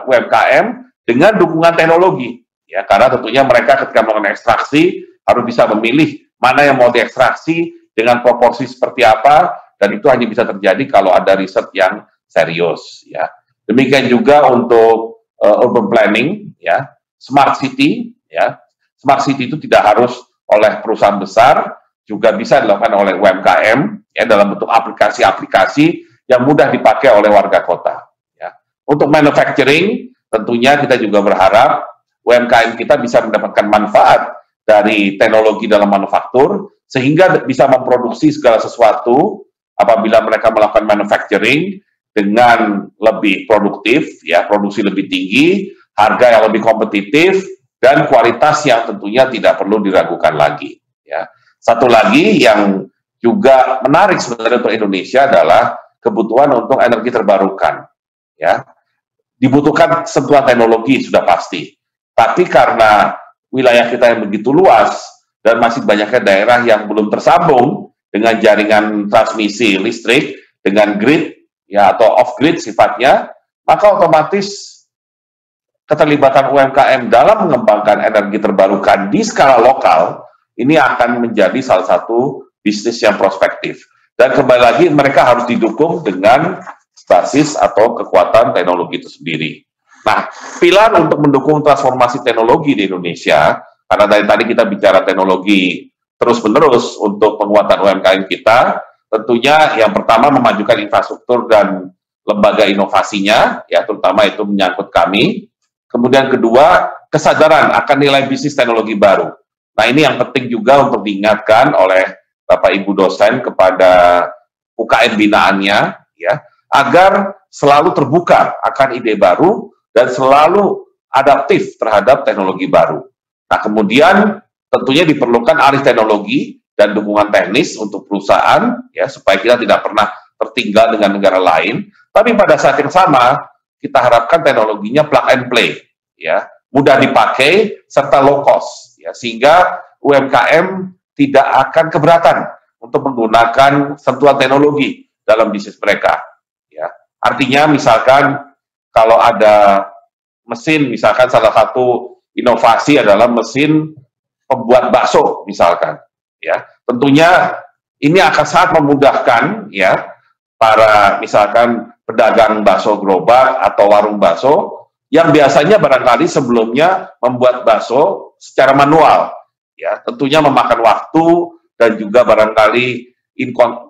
UMKM dengan dukungan teknologi. Ya, karena tentunya mereka ketika melakukan ekstraksi harus bisa memilih mana yang mau diekstraksi dengan proporsi seperti apa, dan itu hanya bisa terjadi kalau ada riset yang serius. Ya. Demikian juga untuk urban planning, ya, smart city, ya. Smart city itu tidak harus oleh perusahaan besar, juga bisa dilakukan oleh UMKM, ya, dalam bentuk aplikasi-aplikasi yang mudah dipakai oleh warga kota. Ya. Untuk manufacturing, tentunya kita juga berharap UMKM kita bisa mendapatkan manfaat dari teknologi dalam manufaktur, sehingga bisa memproduksi segala sesuatu apabila mereka melakukan manufacturing dengan lebih produktif, ya, produksi lebih tinggi, harga yang lebih kompetitif, dan kualitas yang tentunya tidak perlu diragukan lagi. Ya. Satu lagi yang juga menarik sebenarnya untuk Indonesia adalah kebutuhan untuk energi terbarukan. Ya. Dibutuhkan sentuhan teknologi sudah pasti, tapi karena wilayah kita yang begitu luas dan masih banyaknya daerah yang belum tersambung dengan jaringan transmisi listrik, dengan grid, ya, atau off-grid sifatnya, maka otomatis keterlibatan UMKM dalam mengembangkan energi terbarukan di skala lokal, ini akan menjadi salah satu bisnis yang prospektif. Dan kembali lagi, mereka harus didukung dengan basis atau kekuatan teknologi itu sendiri. Nah, pilar untuk mendukung transformasi teknologi di Indonesia, karena dari tadi kita bicara teknologi terus-menerus untuk penguatan UMKM kita, tentunya yang pertama memajukan infrastruktur dan lembaga inovasinya, ya, terutama itu menyangkut kami. Kemudian kedua, kesadaran akan nilai bisnis teknologi baru. Nah, ini yang penting juga untuk diingatkan oleh Bapak Ibu dosen kepada UKM binaannya, ya, agar selalu terbuka akan ide baru dan selalu adaptif terhadap teknologi baru. Nah, kemudian tentunya diperlukan alih teknologi dan dukungan teknis untuk perusahaan, ya, supaya kita tidak pernah tertinggal dengan negara lain. Tapi pada saat yang sama, kita harapkan teknologinya plug and play, ya, mudah dipakai serta low cost, ya, sehingga UMKM tidak akan keberatan untuk menggunakan sentuhan teknologi dalam bisnis mereka. Ya. Artinya, misalkan kalau ada mesin, misalkan salah satu inovasi adalah mesin pembuat bakso, misalkan. Ya, tentunya ini akan sangat memudahkan, ya, para misalkan pedagang bakso gerobak atau warung bakso yang biasanya barangkali sebelumnya membuat bakso secara manual, ya, tentunya memakan waktu dan juga barangkali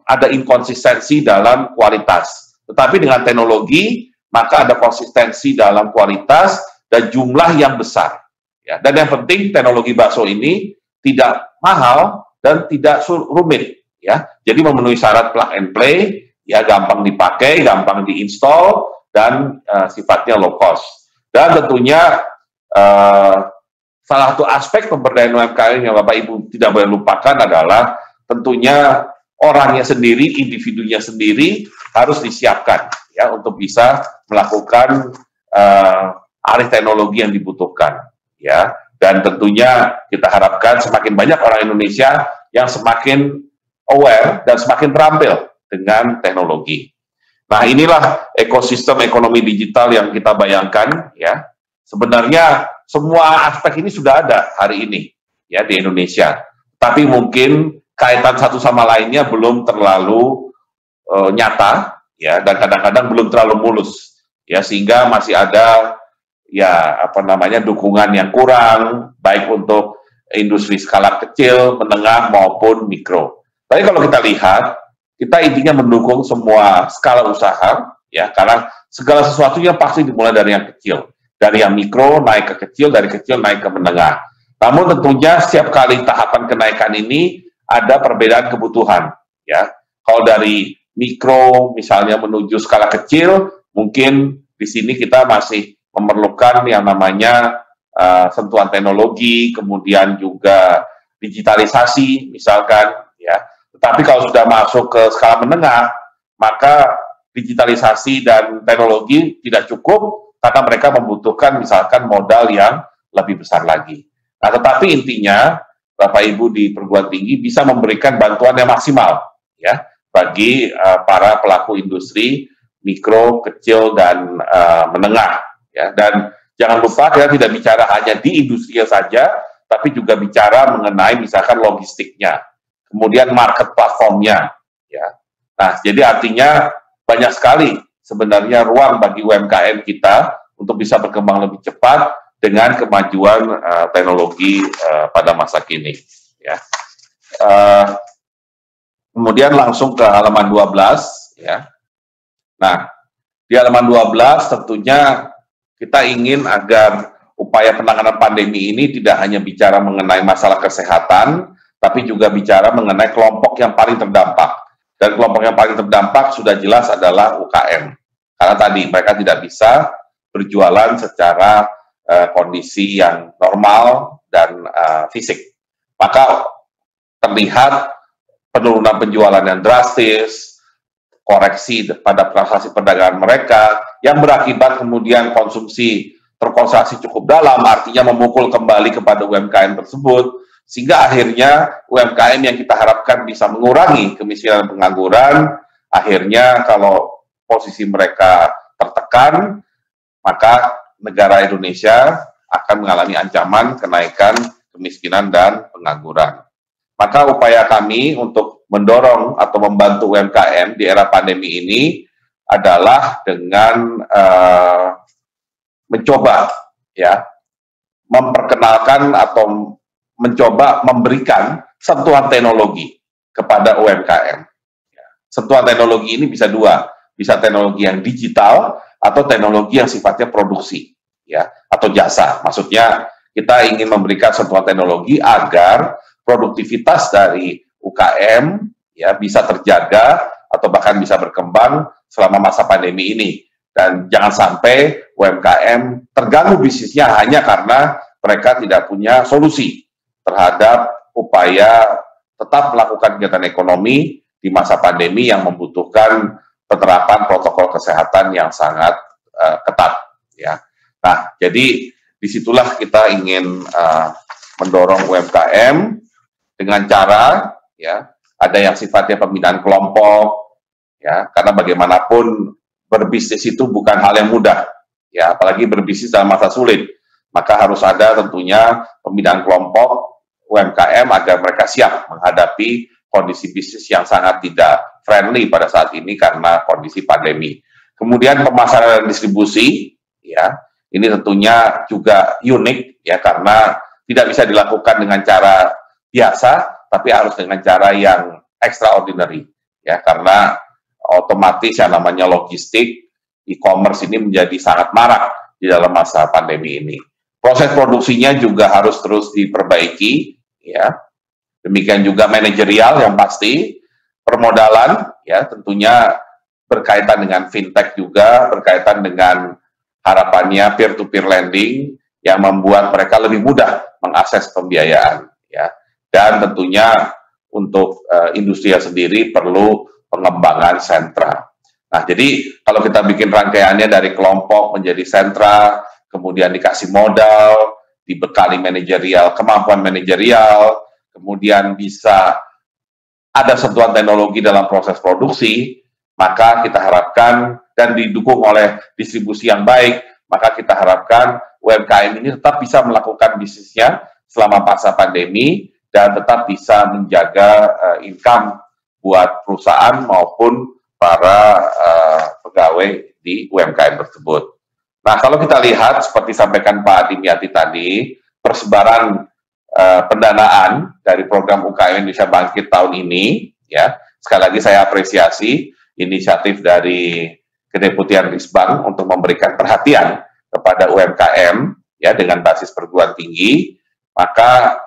ada inkonsistensi dalam kualitas. Tetapi dengan teknologi maka ada konsistensi dalam kualitas dan jumlah yang besar. Ya, dan yang penting teknologi bakso ini tidak mahal dan tidak rumit, ya. Jadi memenuhi syarat plug and play, ya, gampang dipakai, gampang diinstal, dan sifatnya low cost. Dan tentunya salah satu aspek pemberdayaan UMKM yang Bapak Ibu tidak boleh lupakan adalah tentunya orangnya sendiri, individunya sendiri harus disiapkan, ya, untuk bisa melakukan alih teknologi yang dibutuhkan, ya. Dan tentunya kita harapkan semakin banyak orang Indonesia yang semakin aware dan semakin terampil dengan teknologi. Nah, inilah ekosistem ekonomi digital yang kita bayangkan, ya. Sebenarnya semua aspek ini sudah ada hari ini, ya, di Indonesia. Tapi mungkin kaitan satu sama lainnya belum terlalu nyata, ya, dan kadang-kadang belum terlalu mulus, ya, sehingga masih ada, ya, dukungan yang kurang, baik untuk industri skala kecil, menengah, maupun mikro. Tapi kalau kita lihat, kita intinya mendukung semua skala usaha, ya, karena segala sesuatunya pasti dimulai dari yang kecil. Dari yang mikro naik ke kecil, dari kecil naik ke menengah. Namun tentunya setiap kali tahapan kenaikan ini ada perbedaan kebutuhan, ya. Kalau dari mikro misalnya menuju skala kecil, mungkin di sini kita masih memerlukan yang namanya sentuhan teknologi, kemudian juga digitalisasi, misalkan, ya. Tetapi kalau sudah masuk ke skala menengah, maka digitalisasi dan teknologi tidak cukup karena mereka membutuhkan misalkan modal yang lebih besar lagi. Nah, tetapi intinya Bapak Ibu di perguruan tinggi bisa memberikan bantuan yang maksimal, ya, bagi para pelaku industri mikro, kecil, dan menengah. Ya, dan jangan lupa kita tidak bicara hanya di industri saja, tapi juga bicara mengenai misalkan logistiknya, kemudian market platformnya. Ya. Nah, jadi artinya banyak sekali sebenarnya ruang bagi UMKM kita untuk bisa berkembang lebih cepat dengan kemajuan teknologi pada masa kini. Ya. Kemudian langsung ke halaman 12. Ya. Nah, di halaman 12 tentunya kita ingin agar upaya penanganan pandemi ini tidak hanya bicara mengenai masalah kesehatan, tapi juga bicara mengenai kelompok yang paling terdampak. Dan kelompok yang paling terdampak sudah jelas adalah UKM. Karena tadi mereka tidak bisa berjualan secara kondisi yang normal dan fisik. Maka terlihat penurunan penjualan yang drastis, koreksi pada transaksi perdagangan mereka, yang berakibat kemudian konsumsi terkonsentrasi cukup dalam, artinya memukul kembali kepada UMKM tersebut, sehingga akhirnya UMKM yang kita harapkan bisa mengurangi kemiskinan dan pengangguran, akhirnya kalau posisi mereka tertekan, maka negara Indonesia akan mengalami ancaman kenaikan kemiskinan dan pengangguran. Maka upaya kami untuk mendorong atau membantu UMKM di era pandemi ini adalah dengan mencoba ya memperkenalkan atau mencoba memberikan sentuhan teknologi kepada UMKM. Sentuhan teknologi ini bisa dua, bisa teknologi yang digital atau teknologi yang sifatnya produksi, ya, atau jasa. Maksudnya kita ingin memberikan sentuhan teknologi agar produktivitas dari UKM ya bisa terjaga atau bahkan bisa berkembang selama masa pandemi ini. Dan jangan sampai UMKM terganggu bisnisnya hanya karena mereka tidak punya solusi terhadap upaya tetap melakukan kegiatan ekonomi di masa pandemi yang membutuhkan penerapan protokol kesehatan yang sangat ketat. Ya. Nah, jadi disitulah kita ingin mendorong UMKM dengan cara ya ada yang sifatnya pembinaan kelompok, ya karena bagaimanapun berbisnis itu bukan hal yang mudah, ya apalagi berbisnis dalam masa sulit, maka harus ada tentunya pembinaan kelompok UMKM agar mereka siap menghadapi kondisi bisnis yang sangat tidak friendly pada saat ini karena kondisi pandemi. Kemudian pemasaran dan distribusi, ya ini tentunya juga unik, ya karena tidak bisa dilakukan dengan cara biasa, tapi harus dengan cara yang extraordinary, ya karena otomatis yang namanya logistik, e-commerce ini menjadi sangat marak di dalam masa pandemi ini. Proses produksinya juga harus terus diperbaiki, ya. Demikian juga manajerial yang pasti, permodalan, ya tentunya berkaitan dengan fintech juga, berkaitan dengan harapannya peer-to-peer lending yang membuat mereka lebih mudah mengakses pembiayaan, ya. Dan tentunya untuk industri sendiri perlu pengembangan sentra. Nah, jadi kalau kita bikin rangkaiannya dari kelompok menjadi sentra, kemudian dikasih modal, dibekali manajerial, kemampuan manajerial, kemudian bisa ada sentuhan teknologi dalam proses produksi, maka kita harapkan dan didukung oleh distribusi yang baik, maka kita harapkan UMKM ini tetap bisa melakukan bisnisnya selama masa pandemi dan tetap bisa menjaga income buat perusahaan maupun para pegawai di UMKM tersebut. Nah, kalau kita lihat seperti sampaikan Pak Dimyati tadi, persebaran pendanaan dari program UKM Indonesia Bangkit tahun ini, ya sekali lagi saya apresiasi inisiatif dari Kedeputian Risbang untuk memberikan perhatian kepada UMKM, ya dengan basis perguruan tinggi. Maka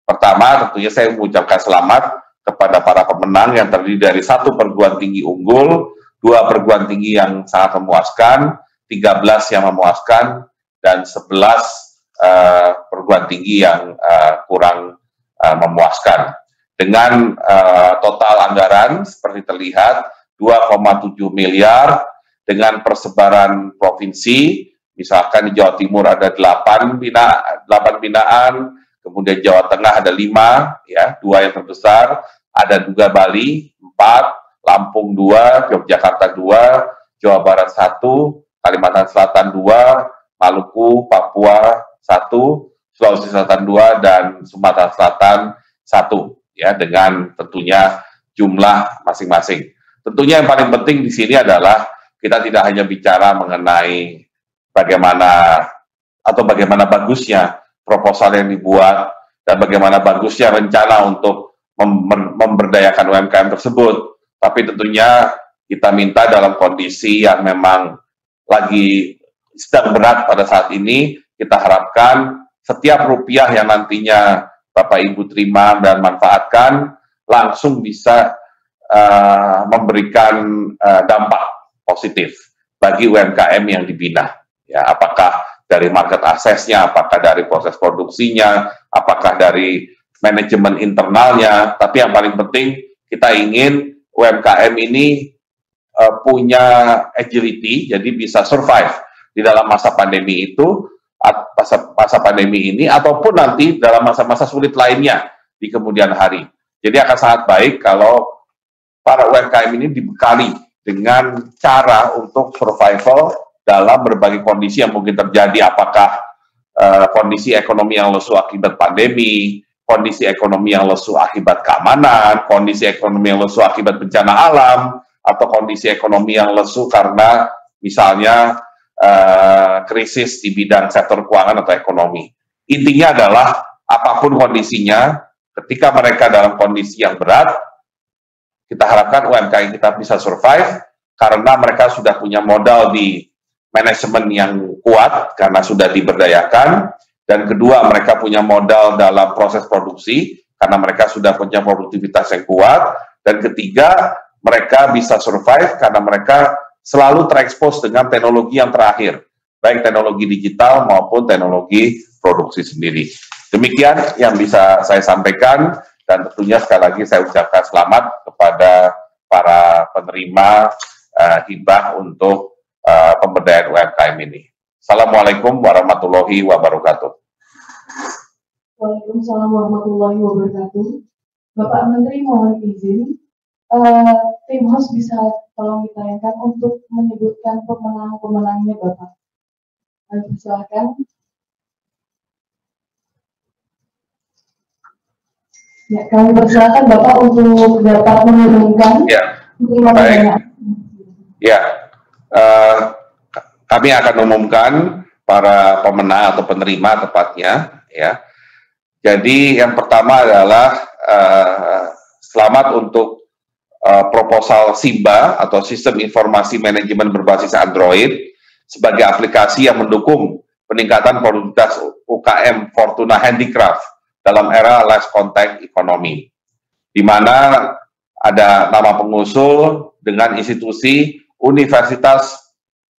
pertama tentunya saya mengucapkan selamat kepada para pemenang yang terdiri dari 1 perguruan tinggi unggul, 2 perguruan tinggi yang sangat memuaskan, 13 yang memuaskan, dan 11 perguruan tinggi yang kurang memuaskan. Dengan total anggaran seperti terlihat 2,7 miliar dengan persebaran provinsi, misalkan di Jawa Timur ada 8 binaan, kemudian Jawa Tengah ada 5, ya 2 yang terbesar, ada juga Bali 4, Lampung 2, Yogyakarta 2, Jawa Barat 1, Kalimantan Selatan 2, Maluku, Papua 1, Sulawesi Selatan 2, dan Sumatera Selatan 1, ya dengan tentunya jumlah masing-masing. Tentunya yang paling penting di sini adalah kita tidak hanya bicara mengenai bagaimana bagusnya proposal yang dibuat dan bagaimana bagusnya rencana untuk memberdayakan UMKM tersebut, tapi tentunya kita minta dalam kondisi yang memang lagi sedang berat pada saat ini, kita harapkan setiap rupiah yang nantinya Bapak Ibu terima dan manfaatkan langsung bisa memberikan dampak positif bagi UMKM yang dibina. Ya, apakah dari market aksesnya, apakah dari proses produksinya, apakah dari manajemen internalnya, tapi yang paling penting kita ingin UMKM ini punya agility, jadi bisa survive di dalam masa pandemi itu, masa pandemi ini, ataupun nanti dalam masa-masa sulit lainnya di kemudian hari. Jadi akan sangat baik kalau para UMKM ini dibekali dengan cara untuk survival dalam berbagai kondisi yang mungkin terjadi, apakah kondisi ekonomi yang lesu akibat pandemi, kondisi ekonomi yang lesu akibat keamanan, kondisi ekonomi yang lesu akibat bencana alam, atau kondisi ekonomi yang lesu karena misalnya krisis di bidang sektor keuangan atau ekonomi. Intinya adalah apapun kondisinya, ketika mereka dalam kondisi yang berat, kita harapkan UMKM kita bisa survive karena mereka sudah punya modal di manajemen yang kuat karena sudah diberdayakan, dan kedua mereka punya modal dalam proses produksi karena mereka sudah punya produktivitas yang kuat, dan ketiga mereka bisa survive karena mereka selalu terekspos dengan teknologi yang terakhir, baik teknologi digital maupun teknologi produksi sendiri. Demikian yang bisa saya sampaikan, dan tentunya sekali lagi saya ucapkan selamat kepada para penerima hibah untuk pemberdayaan UMKM ini. Assalamualaikum warahmatullahi wabarakatuh. Waalaikumsalam warahmatullahi wabarakatuh. Bapak Menteri, mohon izin, tim host bisa tolong ditayangkan untuk menyebutkan pemenang-pemenangnya Bapak. Silakan. Ya, kami persilakan Bapak untuk dapat mengumumkan. Ya, baik. Ya, kami akan umumkan para pemenang atau penerima tepatnya. Ya, jadi yang pertama adalah selamat untuk proposal SIMBA atau Sistem Informasi Manajemen Berbasis Android sebagai aplikasi yang mendukung peningkatan produktivitas UKM Fortuna Handicraft dalam era less contact economy, di mana ada nama pengusul dengan institusi Universitas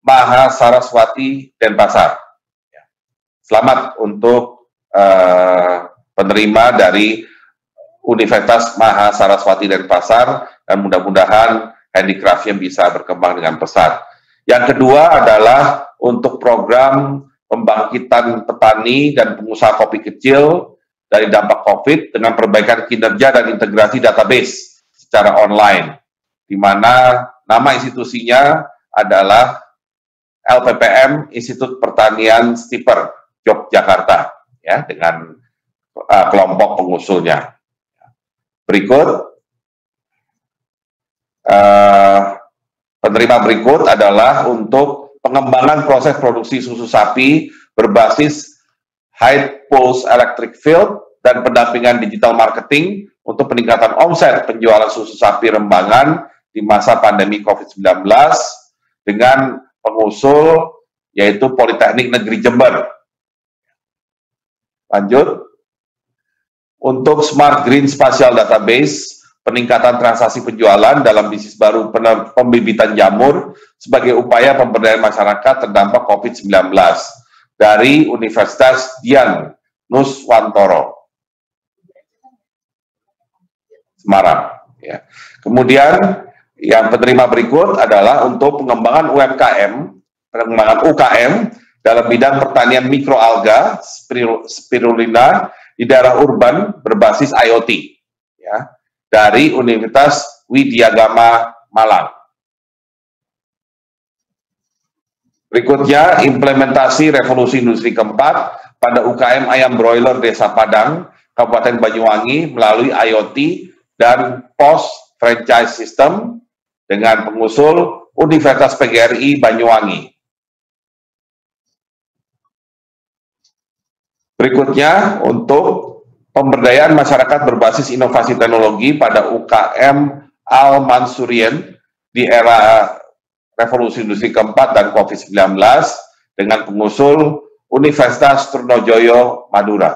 Maha Saraswati Denpasar. Selamat untuk penerima dari Universitas Maha Saraswati Denpasar, dan mudah-mudahan handicraft-nya bisa berkembang dengan pesat. Yang kedua adalah untuk program pembangkitan petani dan pengusaha kopi kecil dari dampak COVID dengan perbaikan kinerja dan integrasi database secara online, di mana nama institusinya adalah LPPM Institut Pertanian Stiper Yogyakarta, ya, dengan kelompok pengusulnya. Berikut, penerima berikut adalah untuk pengembangan proses produksi susu sapi berbasis High Pulse Electric Field dan pendampingan digital marketing untuk peningkatan omset penjualan susu sapi rembangan di masa pandemi COVID-19 dengan pengusul yaitu Politeknik Negeri Jember. Lanjut, untuk Smart Green Spatial Database, peningkatan transaksi penjualan dalam bisnis baru pembibitan jamur sebagai upaya pemberdayaan masyarakat terdampak COVID-19 dari Universitas Dian Nuswantoro, Semarang. Ya. Kemudian yang penerima berikut adalah untuk pengembangan UKM dalam bidang pertanian mikroalga spirulina di daerah urban berbasis IoT, ya, dari Universitas Widyagama Malang. Berikutnya, implementasi revolusi industri keempat pada UKM ayam broiler Desa Padang, Kabupaten Banyuwangi melalui IoT dan POS franchise system dengan pengusul Universitas PGRI Banyuwangi. Berikutnya, untuk pemberdayaan masyarakat berbasis inovasi teknologi pada UKM Al-Mansurian di era revolusi industri keempat dan COVID-19 dengan pengusul Universitas Trunojoyo Madura.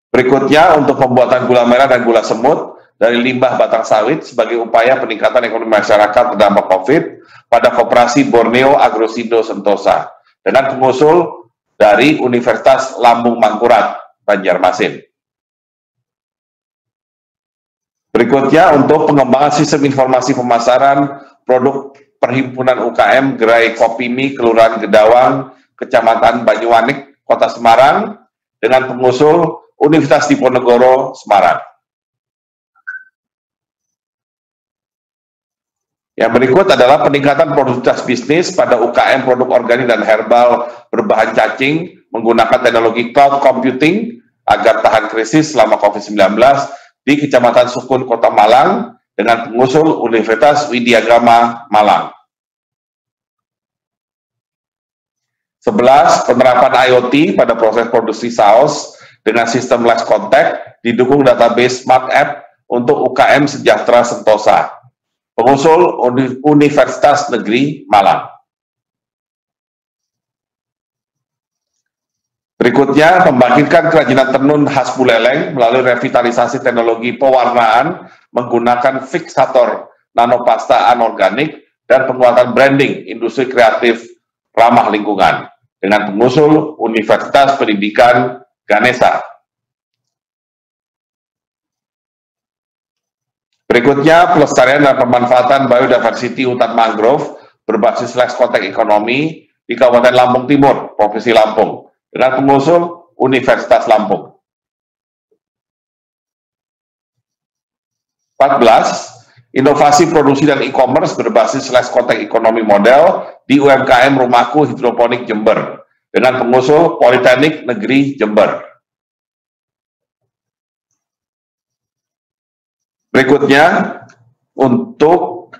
Berikutnya, untuk pembuatan gula merah dan gula semut dari limbah batang sawit sebagai upaya peningkatan ekonomi masyarakat terdampak COVID pada Koperasi Borneo Agrosindo Sentosa dengan pengusul dari Universitas Lambung Mangkurat, Banjarmasin. Berikutnya, untuk pengembangan sistem informasi pemasaran produk Perhimpunan UKM Gerai Kopi Mie Kelurahan Gedawang, Kecamatan Banyuwanik, Kota Semarang dengan pengusul Universitas Diponegoro, Semarang. Yang berikut adalah peningkatan produktivitas bisnis pada UKM produk organik dan herbal berbahan cacing menggunakan teknologi cloud computing agar tahan krisis selama COVID-19 di Kecamatan Sukun, Kota Malang dengan pengusul Universitas Widyagama, Malang. 11. Penerapan IoT pada proses produksi saus dengan sistem less contact didukung database Smart App untuk UKM Sejahtera Sentosa. Pengusul Universitas Negeri Malang. Berikutnya, membangkitkan kerajinan tenun khas Buleleng melalui revitalisasi teknologi pewarnaan menggunakan fiksator nanopasta anorganik dan penguatan branding industri kreatif ramah lingkungan dengan pengusul Universitas Pendidikan Ganesha. Berikutnya, pelestarian dan pemanfaatan biodiversity hutan mangrove berbasis less contact ekonomi di Kabupaten Lampung Timur, Provinsi Lampung, dengan pengusul Universitas Lampung. 14. Inovasi produksi dan e-commerce berbasis less contact ekonomi model di UMKM Rumahku Hidroponik Jember, dengan pengusul Politeknik Negeri Jember. Berikutnya, untuk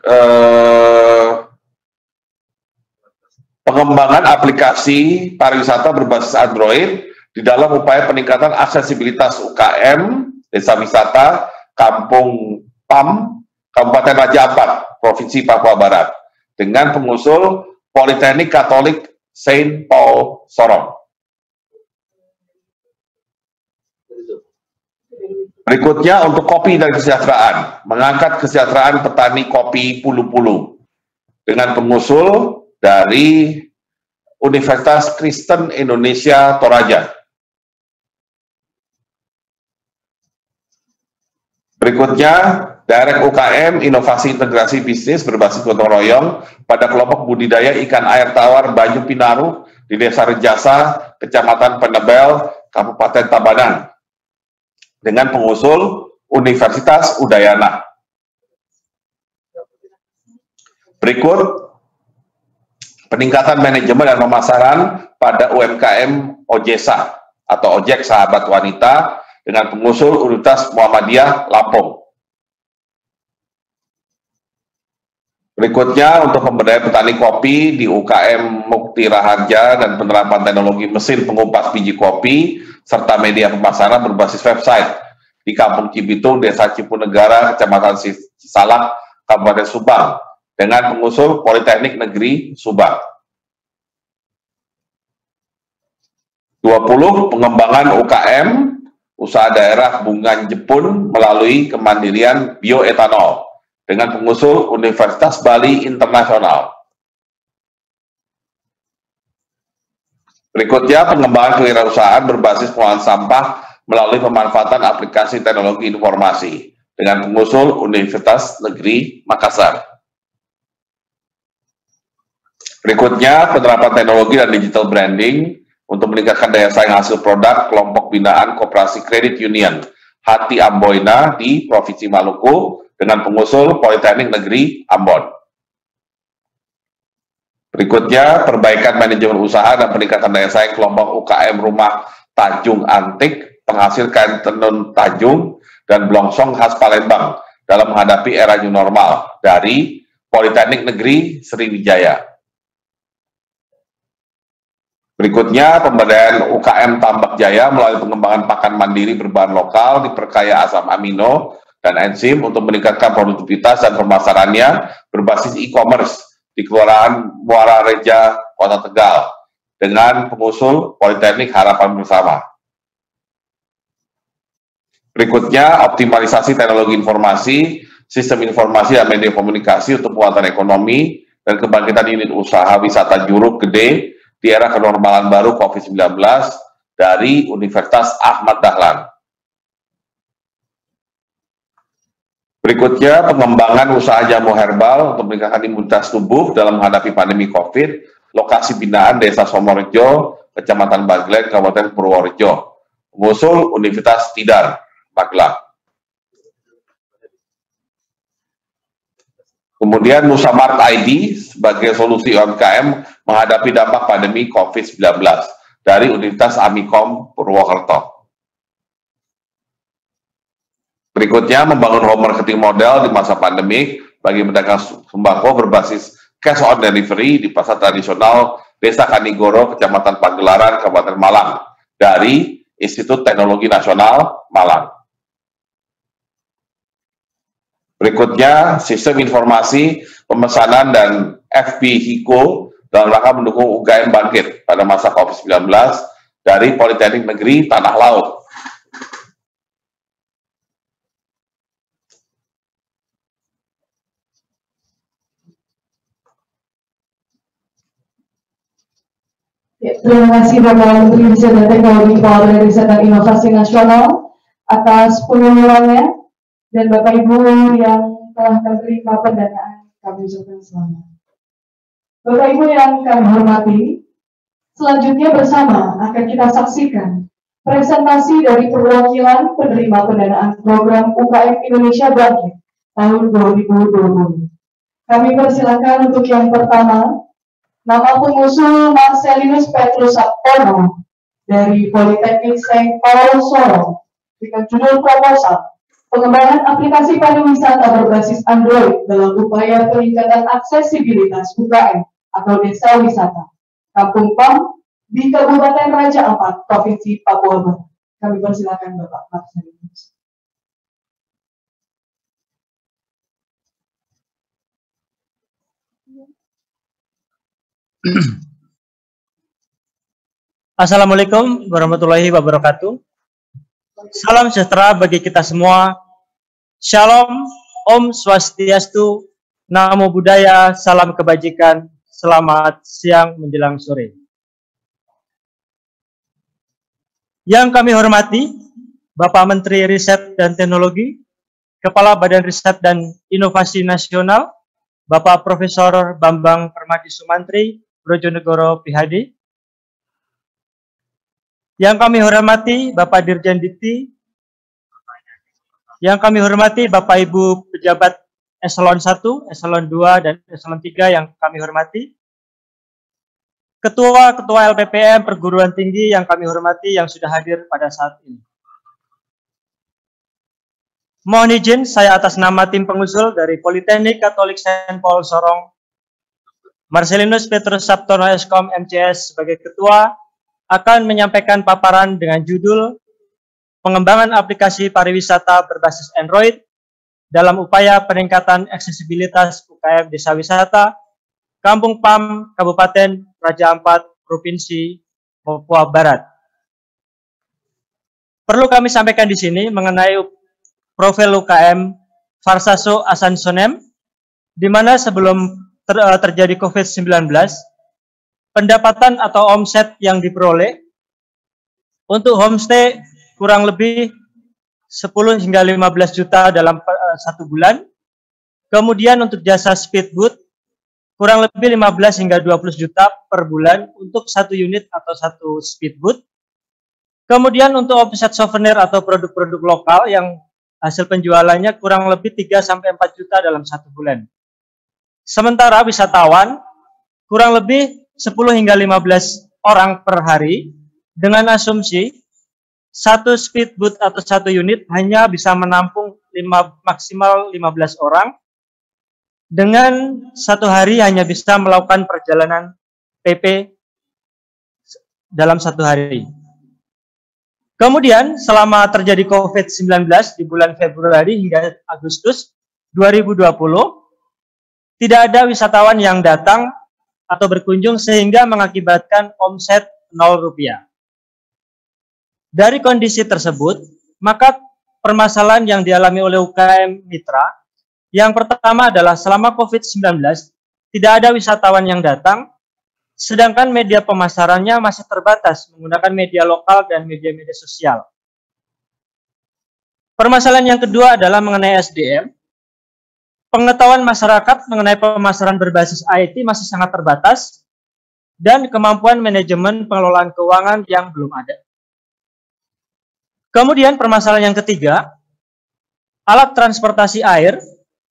pengembangan aplikasi pariwisata berbasis Android di dalam upaya peningkatan aksesibilitas UKM, desa wisata, Kampung PAM, Kabupaten Raja Ampat, Provinsi Papua Barat, dengan pengusul Politeknik Katolik Saint Paul Sorong. Berikutnya, untuk kopi dan kesejahteraan, mengangkat kesejahteraan petani kopi Pulu-Pulu dengan pengusul dari Universitas Kristen Indonesia Toraja. Berikutnya, Direct UKM Inovasi Integrasi Bisnis berbasis gotong royong pada kelompok budidaya ikan air tawar Banyu Pinaru di Desa Rejasa, Kecamatan Penebel, Kabupaten Tabanan, dengan pengusul Universitas Udayana. Berikut peningkatan manajemen dan pemasaran pada UMKM OJESA atau Ojek Sahabat Wanita dengan pengusul Universitas Muhammadiyah Lampung. Berikutnya, untuk pemberdayaan petani kopi di UKM Mukti Raharja dan penerapan teknologi mesin pengumpas biji kopi serta media pemasaran berbasis website di Kampung Cibitung, Desa Cipunegara, Kecamatan Cisalak, Kabupaten Subang, dengan pengusul Politeknik Negeri Subang. 20. Pengembangan UKM usaha daerah Bungan Jepun melalui kemandirian bioetanol dengan pengusul Universitas Bali Internasional. Berikutnya, pengembangan kewirausahaan berbasis pengolahan sampah melalui pemanfaatan aplikasi teknologi informasi dengan pengusul Universitas Negeri Makassar. Berikutnya, penerapan teknologi dan digital branding untuk meningkatkan daya saing hasil produk kelompok binaan Koperasi Kredit Union Hati Amboina di Provinsi Maluku dengan pengusul Politeknik Negeri Ambon. Berikutnya, perbaikan manajemen usaha dan peningkatan daya saing kelompok UKM Rumah Tanjung Antik, penghasil kain tenun Tanjung dan blongsong khas Palembang dalam menghadapi era new normal dari Politeknik Negeri Sriwijaya. Berikutnya, pemberdayaan UKM Tambak Jaya melalui pengembangan pakan mandiri berbahan lokal diperkaya asam amino dan enzim untuk meningkatkan produktivitas dan pemasarannya berbasis e-commerce di Kelurahan Muara Reja, Kota Tegal, dengan pengusul Politeknik Harapan Bersama. Berikutnya, optimalisasi teknologi informasi, sistem informasi dan media komunikasi untuk penguatan ekonomi dan kebangkitan unit usaha wisata Juruk Gede di era kenormalan baru COVID-19 dari Universitas Ahmad Dahlan. Berikutnya, pengembangan usaha jamu herbal untuk meningkatkan imunitas tubuh dalam menghadapi pandemi COVID, lokasi binaan Desa Somorejo, Kecamatan Baglen, Kabupaten Purworejo, pengusul Universitas Tidar, Magelang. Kemudian Nusamart ID sebagai solusi UMKM menghadapi dampak pandemi COVID-19 dari Universitas Amikom Purwokerto. Berikutnya, membangun home marketing model di masa pandemik bagi pedagang sembako berbasis cash on delivery di pasar tradisional Desa Kanigoro, Kecamatan Pagelaran, Kabupaten Malang dari Institut Teknologi Nasional Malang. Berikutnya, sistem informasi, pemesanan, dan FB Hiko dalam rangka mendukung UKM bangkit pada masa COVID-19 dari Politeknik Negeri Tanah Laut. Ya, terima kasih Bapak Menteri Riset dan Teknologi Kepala Badan Riset dan Inovasi Nasional atas pengumumannya. Dan Bapak Ibu yang telah menerima pendanaan, kami ucapkan selamat. Bapak Ibu yang kami hormati, selanjutnya bersama akan kita saksikan presentasi dari perwakilan penerima pendanaan program UKM Indonesia Bangkit tahun 2020. Kami persilakan untuk yang pertama, nama pengusul Marcelinus Petrus Sabtono dari Politeknik Saint Paul Sorong dengan judul proposal pengembangan aplikasi pariwisata berbasis Android dalam upaya peningkatan aksesibilitas UKM atau desa wisata Kampung Pam di Kabupaten Raja Ampat, Provinsi Papua Barat. Kami persilakan Bapak Marcelinus. Assalamualaikum warahmatullahi wabarakatuh. Salam sejahtera bagi kita semua. Shalom, Om Swastiastu, Namo Buddhaya, salam kebajikan, selamat siang menjelang sore. Yang kami hormati, Bapak Menteri Riset dan Teknologi, Kepala Badan Riset dan Inovasi Nasional, Bapak Profesor Bambang Permadi Sumantri, Brojonegoro PhD. Yang kami hormati Bapak Dirjen Dikti, yang kami hormati Bapak Ibu pejabat Eselon 1, Eselon 2, dan Eselon 3 yang kami hormati, Ketua-Ketua LPPM Perguruan Tinggi yang kami hormati yang sudah hadir pada saat ini. Mohon izin saya atas nama tim pengusul dari Politeknik Katolik Saint Paul Sorong, Marcelinus Petrus Sabtono Eskom MCS sebagai Ketua, akan menyampaikan paparan dengan judul Pengembangan Aplikasi Pariwisata Berbasis Android dalam Upaya Peningkatan Aksesibilitas UKM Desa Wisata Kampung Pam, Kabupaten Raja Ampat, Provinsi Papua Barat. Perlu kami sampaikan di sini mengenai profil UKM Farsaso Asansonem, di mana sebelum terjadi COVID-19, pendapatan atau omset yang diperoleh untuk homestay kurang lebih 10 hingga 15 juta dalam satu bulan. Kemudian untuk jasa speedboat kurang lebih 15 hingga 20 juta per bulan untuk satu unit atau satu speedboat. Kemudian untuk omset souvenir atau produk-produk lokal yang hasil penjualannya kurang lebih 3-4 juta dalam satu bulan. Sementara wisatawan kurang lebih 10 hingga 15 orang per hari dengan asumsi satu speedboat atau satu unit hanya bisa menampung maksimal 15 orang dengan satu hari hanya bisa melakukan perjalanan PP dalam satu hari. Kemudian selama terjadi COVID-19 di bulan Februari hingga Agustus 2020, tidak ada wisatawan yang datang atau berkunjung sehingga mengakibatkan omset Rp0. Dari kondisi tersebut, maka permasalahan yang dialami oleh UKM Mitra, yang pertama adalah selama COVID-19, tidak ada wisatawan yang datang, sedangkan media pemasarannya masih terbatas menggunakan media lokal dan media-media sosial. Permasalahan yang kedua adalah mengenai SDM. Pengetahuan masyarakat mengenai pemasaran berbasis IT masih sangat terbatas, dan kemampuan manajemen pengelolaan keuangan yang belum ada. Kemudian permasalahan yang ketiga, alat transportasi air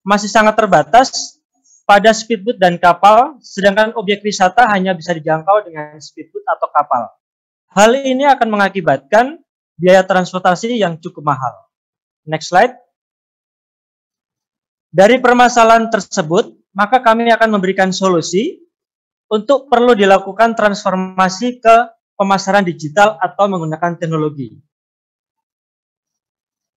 masih sangat terbatas pada speedboat dan kapal, sedangkan objek wisata hanya bisa dijangkau dengan speedboat atau kapal. Hal ini akan mengakibatkan biaya transportasi yang cukup mahal. Next slide. Dari permasalahan tersebut, maka kami akan memberikan solusi untuk perlu dilakukan transformasi ke pemasaran digital atau menggunakan teknologi.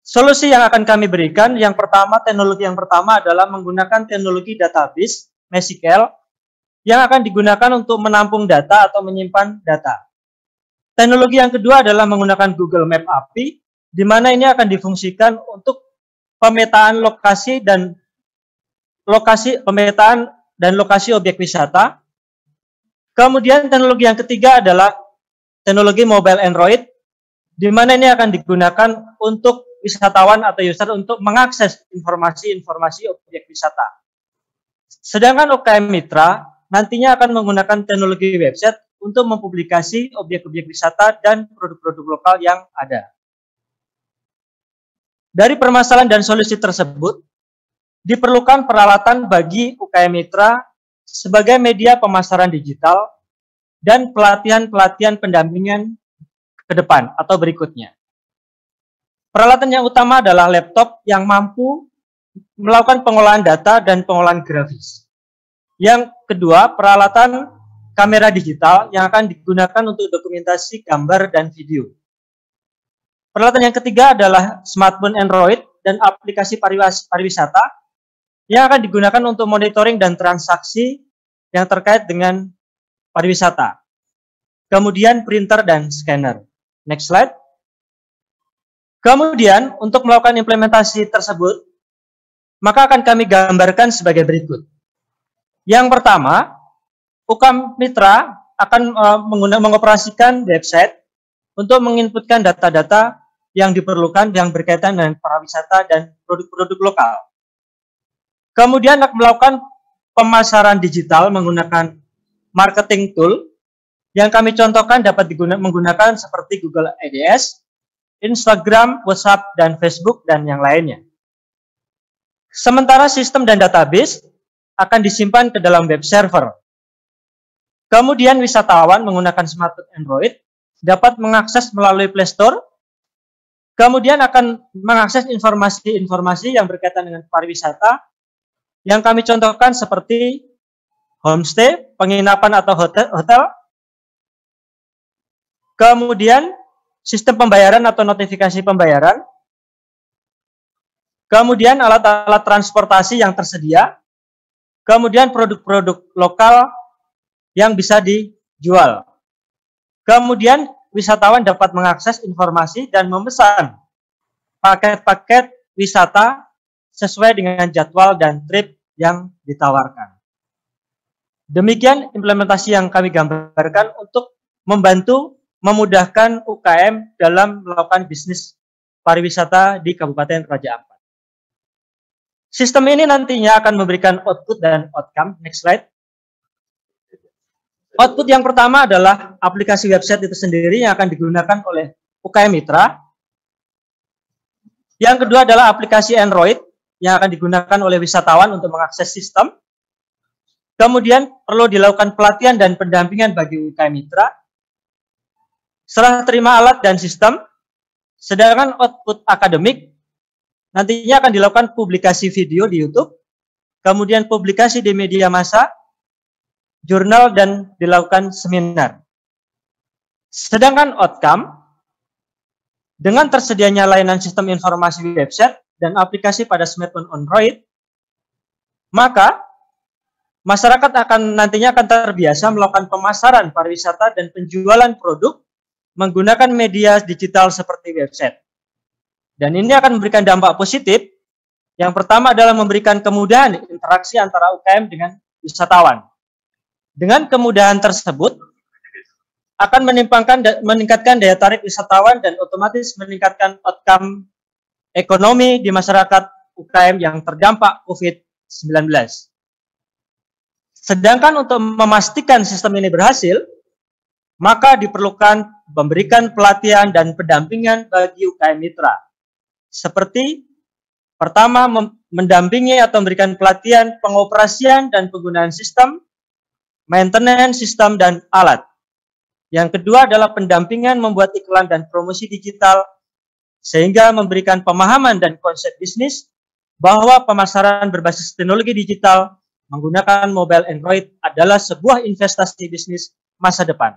Solusi yang akan kami berikan, teknologi yang pertama adalah menggunakan teknologi database, MySQL, yang akan digunakan untuk menampung data atau menyimpan data. Teknologi yang kedua adalah menggunakan Google Map API, di mana ini akan difungsikan untuk pemetaan lokasi objek wisata. Kemudian teknologi yang ketiga adalah teknologi mobile Android, di mana ini akan digunakan untuk wisatawan atau user untuk mengakses informasi-informasi objek wisata. Sedangkan UKM Mitra nantinya akan menggunakan teknologi website untuk mempublikasi objek-objek wisata dan produk-produk lokal yang ada. Dari permasalahan dan solusi tersebut, diperlukan peralatan bagi UKM Mitra sebagai media pemasaran digital dan pelatihan-pelatihan pendampingan ke depan atau berikutnya. Peralatan yang utama adalah laptop yang mampu melakukan pengolahan data dan pengolahan grafis. Yang kedua, peralatan kamera digital yang akan digunakan untuk dokumentasi gambar dan video. Peralatan yang ketiga adalah smartphone Android dan aplikasi pariwisata yang akan digunakan untuk monitoring dan transaksi yang terkait dengan pariwisata. Kemudian printer dan scanner. Next slide. Kemudian, untuk melakukan implementasi tersebut, maka akan kami gambarkan sebagai berikut. Yang pertama, UKM Mitra akan mengoperasikan website untuk menginputkan data-data yang diperlukan yang berkaitan dengan pariwisata dan produk-produk lokal. Kemudian akan melakukan pemasaran digital menggunakan marketing tool yang kami contohkan dapat menggunakan seperti Google Ads, Instagram, WhatsApp, dan Facebook, dan yang lainnya. Sementara sistem dan database akan disimpan ke dalam web server. Kemudian wisatawan menggunakan smartphone Android dapat mengakses melalui Play Store. Kemudian akan mengakses informasi-informasi yang berkaitan dengan pariwisata yang kami contohkan seperti homestay, penginapan atau hotel. Kemudian sistem pembayaran atau notifikasi pembayaran, kemudian alat-alat transportasi yang tersedia, kemudian produk-produk lokal yang bisa dijual. Kemudian wisatawan dapat mengakses informasi dan memesan paket-paket wisata sesuai dengan jadwal dan trip yang ditawarkan. Demikian implementasi yang kami gambarkan untuk memudahkan UKM dalam melakukan bisnis pariwisata di Kabupaten Raja Ampat. Sistem ini nantinya akan memberikan output dan outcome. Next slide. Output yang pertama adalah aplikasi website itu sendiri yang akan digunakan oleh UKM Mitra. Yang kedua adalah aplikasi Android yang akan digunakan oleh wisatawan untuk mengakses sistem. Kemudian perlu dilakukan pelatihan dan pendampingan bagi UKM Mitra. Serah terima alat dan sistem, sedangkan output akademik nantinya akan dilakukan publikasi video di YouTube, kemudian publikasi di media massa, jurnal, dan dilakukan seminar. Sedangkan outcome, dengan tersedianya layanan sistem informasi website dan aplikasi pada smartphone Android, maka masyarakat nantinya akan terbiasa melakukan pemasaran pariwisata dan penjualan produk menggunakan media digital seperti website. Dan ini akan memberikan dampak positif. Yang pertama adalah memberikan kemudahan interaksi antara UKM dengan wisatawan. Dengan kemudahan tersebut, akan meningkatkan daya tarik wisatawan dan otomatis meningkatkan outcome ekonomi di masyarakat UKM yang terdampak COVID-19. Sedangkan untuk memastikan sistem ini berhasil, maka diperlukan memberikan pelatihan dan pendampingan bagi UKM mitra. Seperti pertama, mendampingi atau memberikan pelatihan pengoperasian dan penggunaan sistem, maintenance sistem dan alat. Yang kedua adalah pendampingan membuat iklan dan promosi digital, sehingga memberikan pemahaman dan konsep bisnis bahwa pemasaran berbasis teknologi digital menggunakan mobile Android adalah sebuah investasi bisnis masa depan.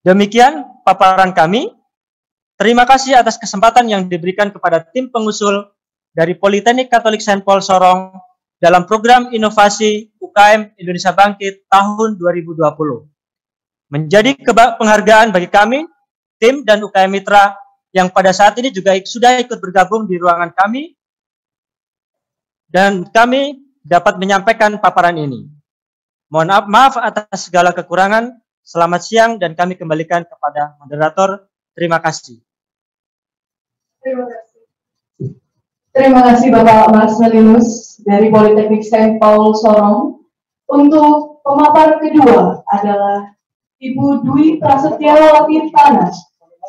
Demikian paparan kami. Terima kasih atas kesempatan yang diberikan kepada tim pengusul dari Politeknik Katolik Saint Paul Sorong dalam program inovasi UKM Indonesia Bangkit tahun 2020. Menjadi penghargaan bagi kami, tim dan UKM Mitra yang pada saat ini juga sudah ikut bergabung di ruangan kami, dan kami dapat menyampaikan paparan ini. Mohon maaf atas segala kekurangan. Selamat siang dan kami kembalikan kepada moderator. Terima kasih. Terima kasih Bapak Marcelinus dari Politeknik Saint Paul Sorong. Untuk pemaparan kedua adalah Ibu Dwi Prasetyawati Tanas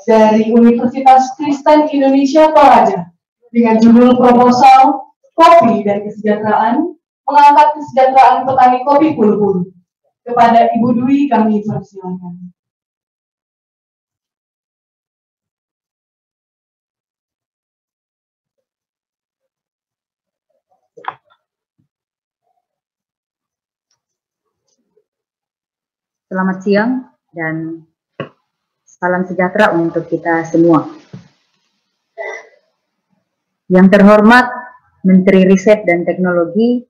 dari Universitas Kristen Indonesia Toraja dengan judul proposal Kopi dan Kesejahteraan, mengangkat kesejahteraan petani kopi Pulu-Pulu. Kepada Ibu Dwi kami persilakan. Selamat siang dan salam sejahtera untuk kita semua. Yang terhormat Menteri Riset dan Teknologi,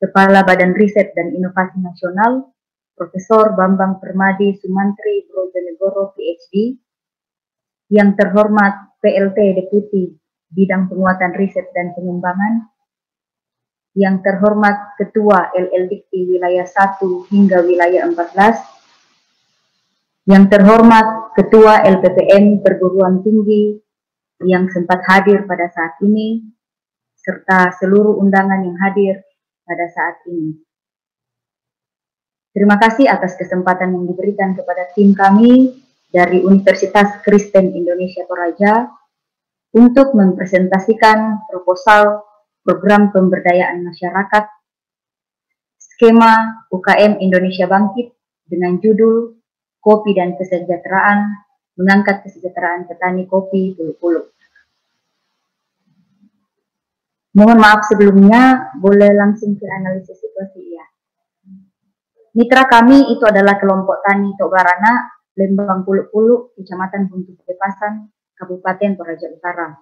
Kepala Badan Riset dan Inovasi Nasional, Profesor Bambang Permadi Sumantri Brojonegoro PhD, yang terhormat PLT Deputi Bidang Penguatan Riset dan Pengembangan, yang terhormat Ketua LLDikti Wilayah 1 hingga Wilayah 14, yang terhormat Ketua LPPN Perguruan Tinggi yang sempat hadir pada saat ini, serta seluruh undangan yang hadir pada saat ini. Terima kasih atas kesempatan yang diberikan kepada tim kami dari Universitas Kristen Indonesia Toraja untuk mempresentasikan proposal program pemberdayaan masyarakat skema UKM Indonesia Bangkit dengan judul Kopi dan Kesejahteraan, mengangkat kesejahteraan petani kopi Pulu-Pulu. Mohon maaf sebelumnya, boleh langsung ke analisis situasi ya. Mitra kami itu adalah kelompok tani Tok Barana, Lembang Pulu-Pulu, Kecamatan Buntu Kepasan, Kabupaten Toraja Utara.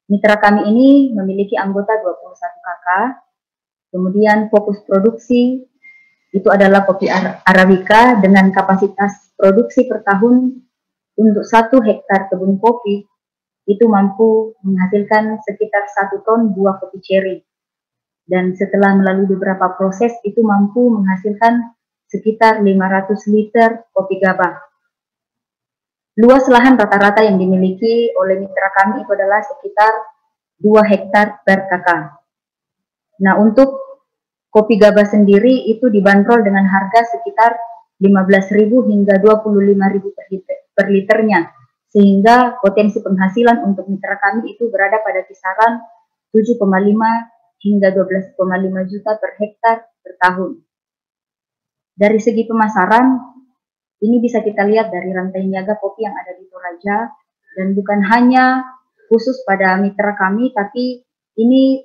Mitra kami ini memiliki anggota 21 KK, kemudian fokus produksi itu adalah kopi Arabica dengan kapasitas produksi per tahun untuk 1 hektar kebun kopi itu mampu menghasilkan sekitar 1 ton buah kopi cherry. Dan setelah melalui beberapa proses itu mampu menghasilkan sekitar 500 liter kopi gabah. Luas lahan rata-rata yang dimiliki oleh mitra kami itu adalah sekitar 2 hektar per kakak. Nah, untuk kopi gabah sendiri itu dibanderol dengan harga sekitar 15.000 hingga 25.000 per liternya, sehingga potensi penghasilan untuk mitra kami itu berada pada kisaran 7,5 hingga 12,5 juta per hektar per tahun. Dari segi pemasaran, ini bisa kita lihat dari rantai niaga kopi yang ada di Toraja, dan bukan hanya khusus pada mitra kami, tapi ini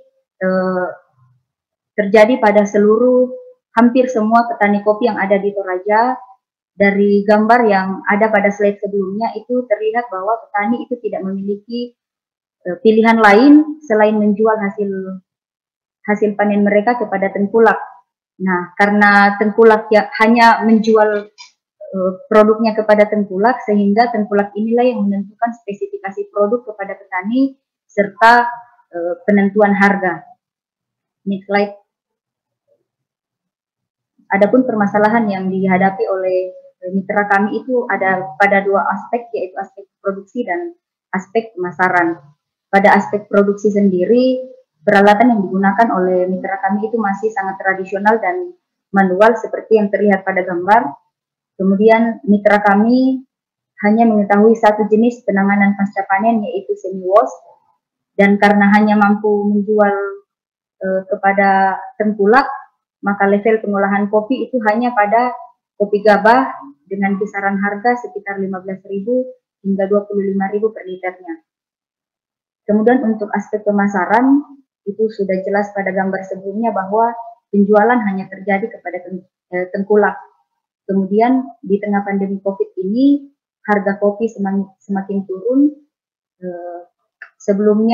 terjadi pada seluruh hampir semua petani kopi yang ada di Toraja. Dari gambar yang ada pada slide sebelumnya itu terlihat bahwa petani itu tidak memiliki pilihan lain selain menjual hasil panen mereka kepada tengkulak. Nah, karena tengkulak ya hanya menjual produknya kepada tengkulak, sehingga tengkulak inilah yang menentukan spesifikasi produk kepada petani serta penentuan harga. Next slide. Adapun permasalahan yang dihadapi oleh mitra kami itu ada pada dua aspek, yaitu aspek produksi dan aspek pemasaran. Pada aspek produksi sendiri, peralatan yang digunakan oleh mitra kami itu masih sangat tradisional dan manual seperti yang terlihat pada gambar. Kemudian mitra kami hanya mengetahui satu jenis penanganan pasca panen, yaitu semi wash, dan karena hanya mampu menjual kepada tengkulak, maka level pengolahan kopi itu hanya pada kopi gabah dengan kisaran harga sekitar 15.000 hingga 25.000 per liternya. Kemudian untuk aspek pemasaran, itu sudah jelas pada gambar sebelumnya bahwa penjualan hanya terjadi kepada tengkulak. Kemudian di tengah pandemi COVID ini, harga kopi semakin turun. Sebelum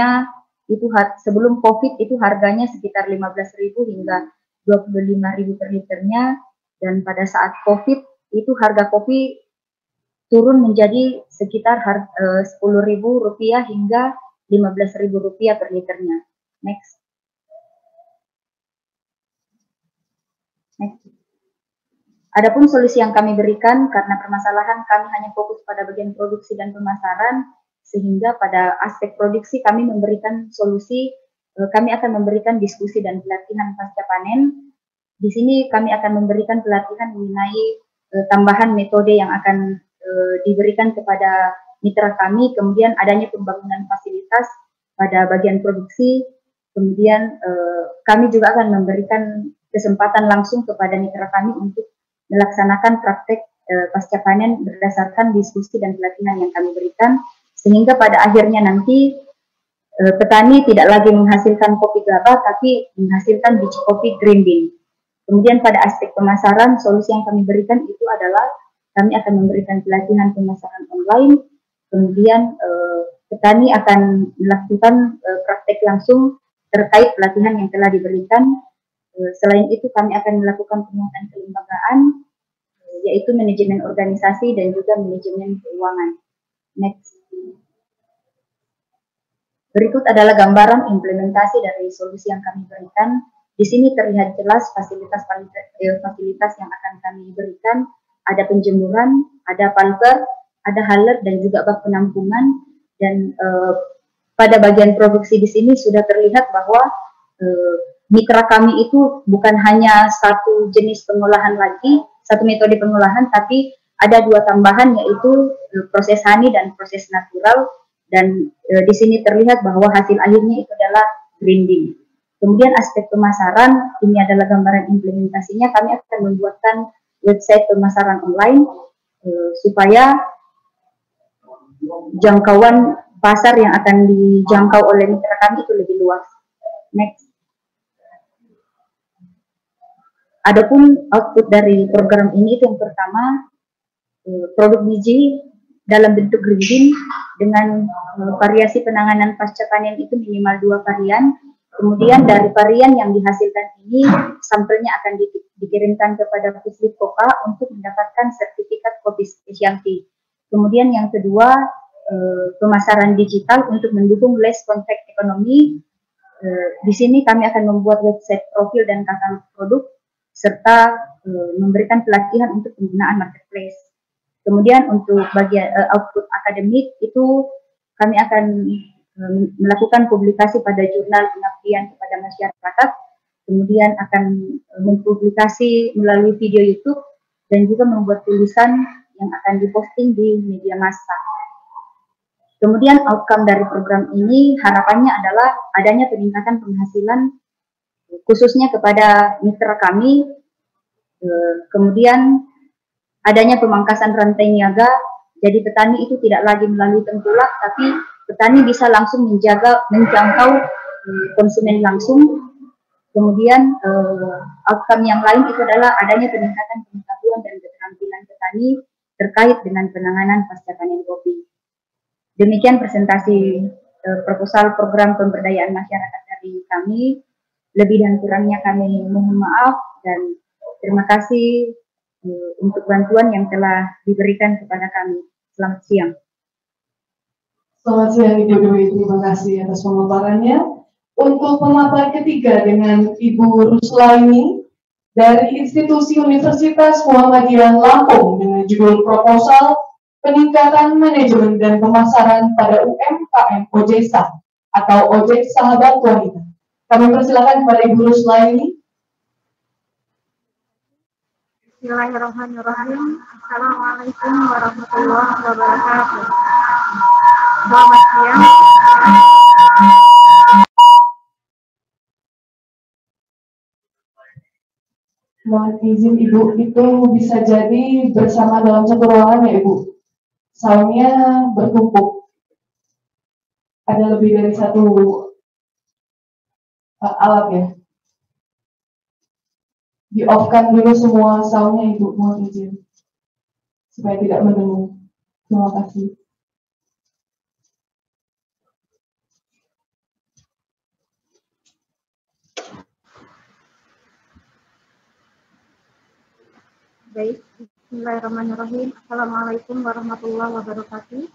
COVID itu harganya sekitar 15.000 hingga 25.000 per liternya, dan pada saat COVID itu harga kopi turun menjadi sekitar 10.000 rupiah hingga 15.000 rupiah per liternya. Next. Adapun solusi yang kami berikan, karena permasalahan kami hanya fokus pada bagian produksi dan pemasaran, sehingga pada aspek produksi kami memberikan solusi. Kami akan memberikan diskusi dan pelatihan pasca panen. Di sini kami akan memberikan pelatihan mengenai tambahan metode yang akan diberikan kepada mitra kami, kemudian adanya pembangunan fasilitas pada bagian produksi, kemudian kami juga akan memberikan kesempatan langsung kepada mitra kami untuk melaksanakan praktek pasca panen berdasarkan diskusi dan pelatihan yang kami berikan, sehingga pada akhirnya nanti petani tidak lagi menghasilkan kopi gabah, tapi menghasilkan biji kopi green bean. Kemudian pada aspek pemasaran, solusi yang kami berikan itu adalah kami akan memberikan pelatihan pemasaran online, kemudian petani akan melakukan praktek langsung terkait pelatihan yang telah diberikan. Selain itu kami akan melakukan penguatan kelembagaan, yaitu manajemen organisasi dan juga manajemen keuangan. Next. Berikut adalah gambaran implementasi dari solusi yang kami berikan. Di sini terlihat jelas fasilitas yang akan kami berikan. Ada penjemuran, ada pulper, ada haler, dan juga bak penampungan. Dan pada bagian produksi di sini sudah terlihat bahwa mitra kami itu bukan hanya satu jenis pengolahan lagi, satu metode pengolahan, tapi ada dua tambahan, yaitu proses honey dan proses natural. Dan di sini terlihat bahwa hasil akhirnya itu adalah green bean. Kemudian aspek pemasaran, ini adalah gambaran implementasinya. Kami akan membuatkan website pemasaran online supaya jangkauan pasar yang akan dijangkau oleh mitra kami itu lebih luas. Next. Adapun output dari program ini itu yang pertama, produk biji dalam bentuk green bean dengan variasi penanganan pasca panen itu minimal 2 varian. Kemudian dari varian yang dihasilkan ini, sampelnya akan dikirimkan kepada Puslid Koka untuk mendapatkan sertifikat kopi specialty. Kemudian yang kedua, pemasaran digital untuk mendukung less contact ekonomi. Di sini kami akan membuat website profil dan katalog produk, serta memberikan pelatihan untuk penggunaan marketplace. Kemudian untuk bagian output akademik itu kami akan melakukan publikasi pada jurnal pengabdian kepada masyarakat, kemudian akan mempublikasi melalui video YouTube, dan juga membuat tulisan yang akan diposting di media massa. Kemudian outcome dari program ini harapannya adalah adanya peningkatan penghasilan khususnya kepada mitra kami, kemudian adanya pemangkasan rantai niaga, jadi petani itu tidak lagi melalui tengkulak, tapi petani bisa langsung menjangkau konsumen langsung. Kemudian outcome yang lain itu adalah adanya peningkatan pengetahuan dan keterampilan petani terkait dengan penanganan pasca panen kopi. Demikian presentasi proposal program pemberdayaan masyarakat dari kami. Lebih dan kurangnya kami mohon maaf dan terima kasih untuk bantuan yang telah diberikan kepada kami. Selamat siang. Selamat siang Ibu Dwi, terima kasih atas pemaparannya. Untuk pemaparan ketiga dengan Ibu Ruslaini dari Institusi Universitas Muhammadiyah Lampung dengan judul proposal peningkatan manajemen dan pemasaran pada UMKM OJSA atau Ojek Sahabat Wanita. Kami persilakan kepada Ibu Ruslaini. Bismillahirrahmanirrahim. Assalamualaikum warahmatullahi wabarakatuh. Selamat siang. Mohon izin Ibu, itu bisa jadi bersama dalam satu ruangan ya Ibu. Soundnya bertumpuk. Ada lebih dari satu alat ya. Di-off-kan dulu semua soundnya Ibu, mohon izin. Supaya tidak mendengar. Terima kasih. Baik, bismillahirrahmanirrahim. Assalamualaikum warahmatullahi wabarakatuh.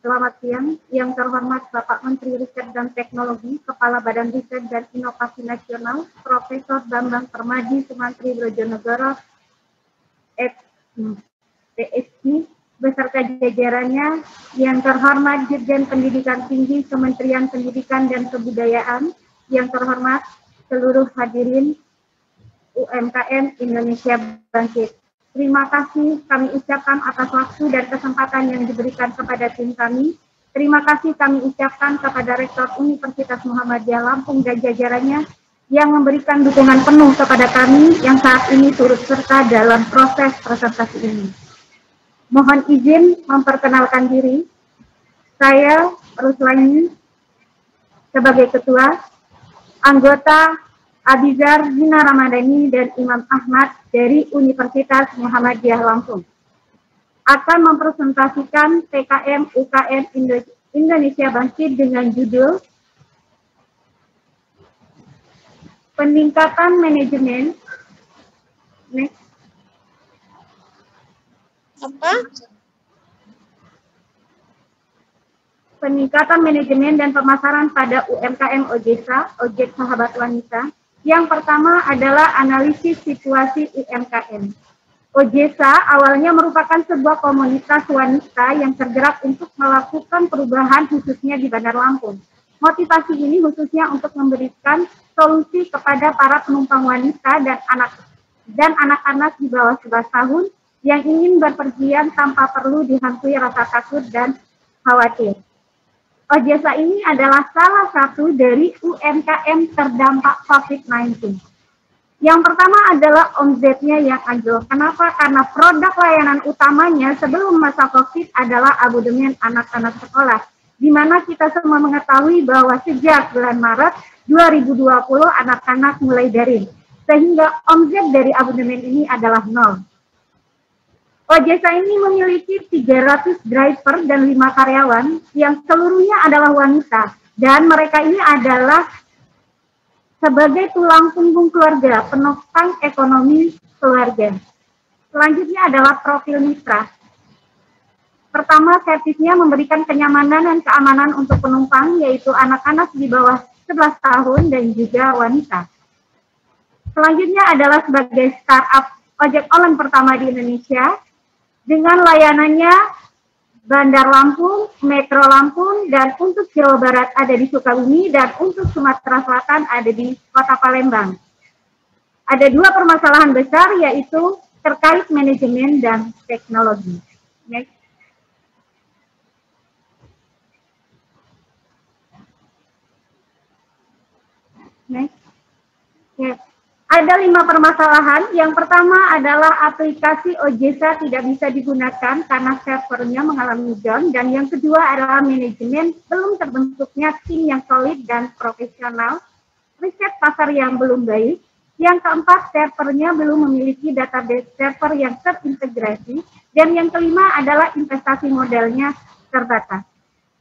Selamat siang, yang terhormat Bapak Menteri Riset dan Teknologi, Kepala Badan Riset dan Inovasi Nasional, Profesor Bambang Permadi Sumantri Brojonegoro, PhD, beserta jajarannya, yang terhormat Dirjen Pendidikan Tinggi Kementerian Pendidikan dan Kebudayaan, yang terhormat seluruh hadirin UMKM Indonesia Bangkit. Terima kasih kami ucapkan atas waktu dan kesempatan yang diberikan kepada tim kami. Terima kasih kami ucapkan kepada Rektor Universitas Muhammadiyah Lampung dan jajarannya yang memberikan dukungan penuh kepada kami yang saat ini turut serta dalam proses presentasi ini. Mohon izin memperkenalkan diri. Saya Ruslaini sebagai Ketua, anggota Abizar Zina Ramadhani dan Imam Ahmad dari Universitas Muhammadiyah Lampung akan mempresentasikan PKM UKM Indonesia Bangkit dengan judul Peningkatan Manajemen. Peningkatan manajemen dan pemasaran pada UMKM OJSA, Ojek Sahabat Wanita. Yang pertama adalah analisis situasi UMKM. OJSA awalnya merupakan sebuah komunitas wanita yang tergerak untuk melakukan perubahan khususnya di Bandar Lampung. Motivasi ini khususnya untuk memberikan solusi kepada para penumpang wanita dan anak-anak di bawah 11 tahun yang ingin berpergian tanpa perlu dihantui rasa takut dan khawatir. OJSA ini adalah salah satu dari UMKM terdampak COVID-19. Yang pertama adalah omzetnya yang anjlok. Kenapa? Karena produk layanan utamanya sebelum masa COVID adalah abodemen anak-anak sekolah. Di mana kita semua mengetahui bahwa sejak bulan Maret 2020 anak-anak mulai daring. Sehingga omzet dari abodemen ini adalah nol. OJSA ini memiliki 300 driver dan 5 karyawan yang seluruhnya adalah wanita. Dan mereka ini adalah sebagai tulang punggung keluarga, penopang ekonomi keluarga. Selanjutnya adalah profil mitra. Pertama, servisnya memberikan kenyamanan dan keamanan untuk penumpang, yaitu anak-anak di bawah 11 tahun dan juga wanita. Selanjutnya adalah sebagai startup ojek online pertama di Indonesia, dengan layanannya Bandar Lampung, Metro Lampung, dan untuk Jawa Barat ada di Sukabumi, dan untuk Sumatera Selatan ada di Kota Palembang. Ada 2 permasalahan besar, yaitu terkait manajemen dan teknologi. Next. Next. Okay. Ada 5 permasalahan. Yang pertama adalah aplikasi OJSA tidak bisa digunakan karena servernya mengalami down. Dan yang kedua adalah manajemen belum terbentuknya tim yang solid dan profesional, riset pasar yang belum baik. Yang keempat, servernya belum memiliki database server yang terintegrasi. Dan yang kelima adalah investasi modalnya terbatas.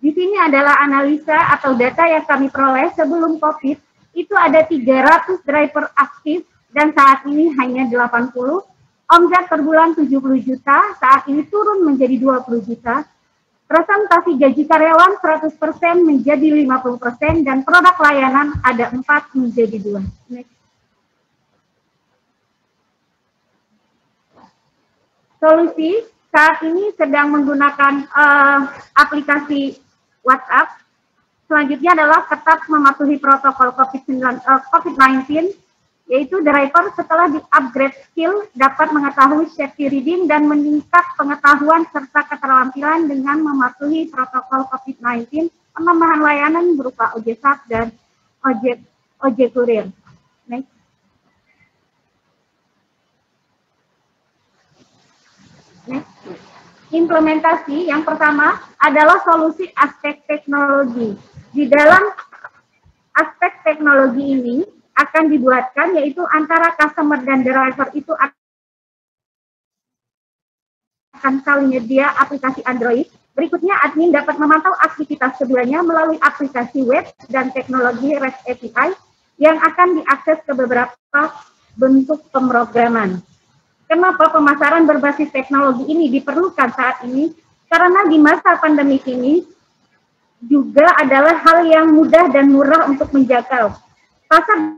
Di sini adalah analisa atau data yang kami peroleh sebelum COVID. Itu ada 300 driver aktif dan saat ini hanya 80. Omset per bulan 70 juta, saat ini turun menjadi 20 juta. Presentasi gaji karyawan 100% menjadi 50% dan produk layanan ada 4 menjadi 2. Next. Solusi saat ini sedang menggunakan aplikasi WhatsApp. Selanjutnya adalah tetap mematuhi protokol COVID-19, yaitu driver setelah di-upgrade skill dapat mengetahui safety reading dan meningkat pengetahuan serta keterampilan dengan mematuhi protokol COVID-19, penambahan layanan berupa OJSA dan ojek kurir. Next. Next. Implementasi yang pertama adalah solusi aspek teknologi. Di dalam aspek teknologi ini akan dibuatkan yaitu antara customer dan driver itu akan saling menyedia aplikasi Android. Berikutnya admin dapat memantau aktivitas keduanya melalui aplikasi web dan teknologi REST API yang akan diakses ke beberapa bentuk pemrograman. Kenapa pemasaran berbasis teknologi ini diperlukan saat ini? Karena di masa pandemi ini juga adalah hal yang mudah dan murah untuk menjangkau. Pasar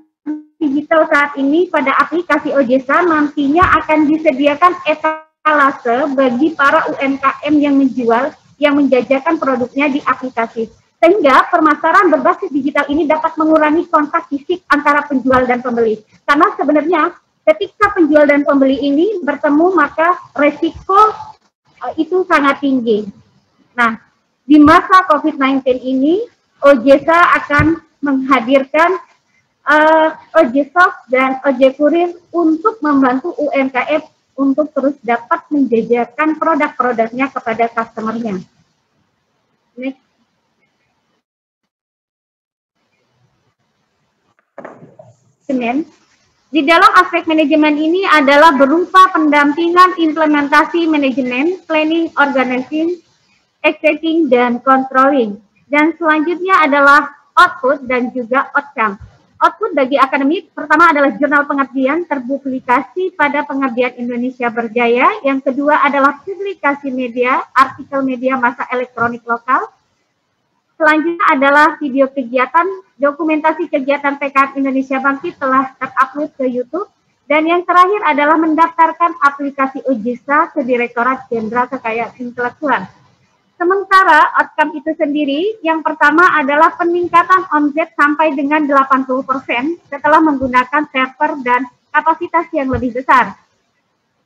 digital saat ini pada aplikasi OJSA nantinya akan disediakan etalase bagi para UMKM yang menjual, yang menjajakan produknya di aplikasi. Sehingga pemasaran berbasis digital ini dapat mengurangi kontak fisik antara penjual dan pembeli. Karena sebenarnya ketika penjual dan pembeli ini bertemu maka resiko itu sangat tinggi. Nah, di masa COVID-19 ini, OJSA akan menghadirkan OJSOFT dan ojek kurir untuk membantu UMKM untuk terus dapat menjajakan produk-produknya kepada customer-nya. Next. Di dalam aspek manajemen ini adalah berupa pendampingan implementasi manajemen, planning, organizing, executing, dan controlling. Dan selanjutnya adalah output dan juga outcome. Output bagi akademik, pertama adalah jurnal pengabdian terpublikasi pada Pengabdian Indonesia Berjaya. Yang kedua adalah publikasi media, artikel media massa elektronik lokal. Selanjutnya adalah video kegiatan, dokumentasi kegiatan PKM Indonesia Bangkit telah terupload ke YouTube. Dan yang terakhir adalah mendaftarkan aplikasi OJSA ke Direktorat Jenderal Kekayaan Intelektual. Sementara outcome itu sendiri, yang pertama adalah peningkatan omset sampai dengan 80% setelah menggunakan server dan kapasitas yang lebih besar.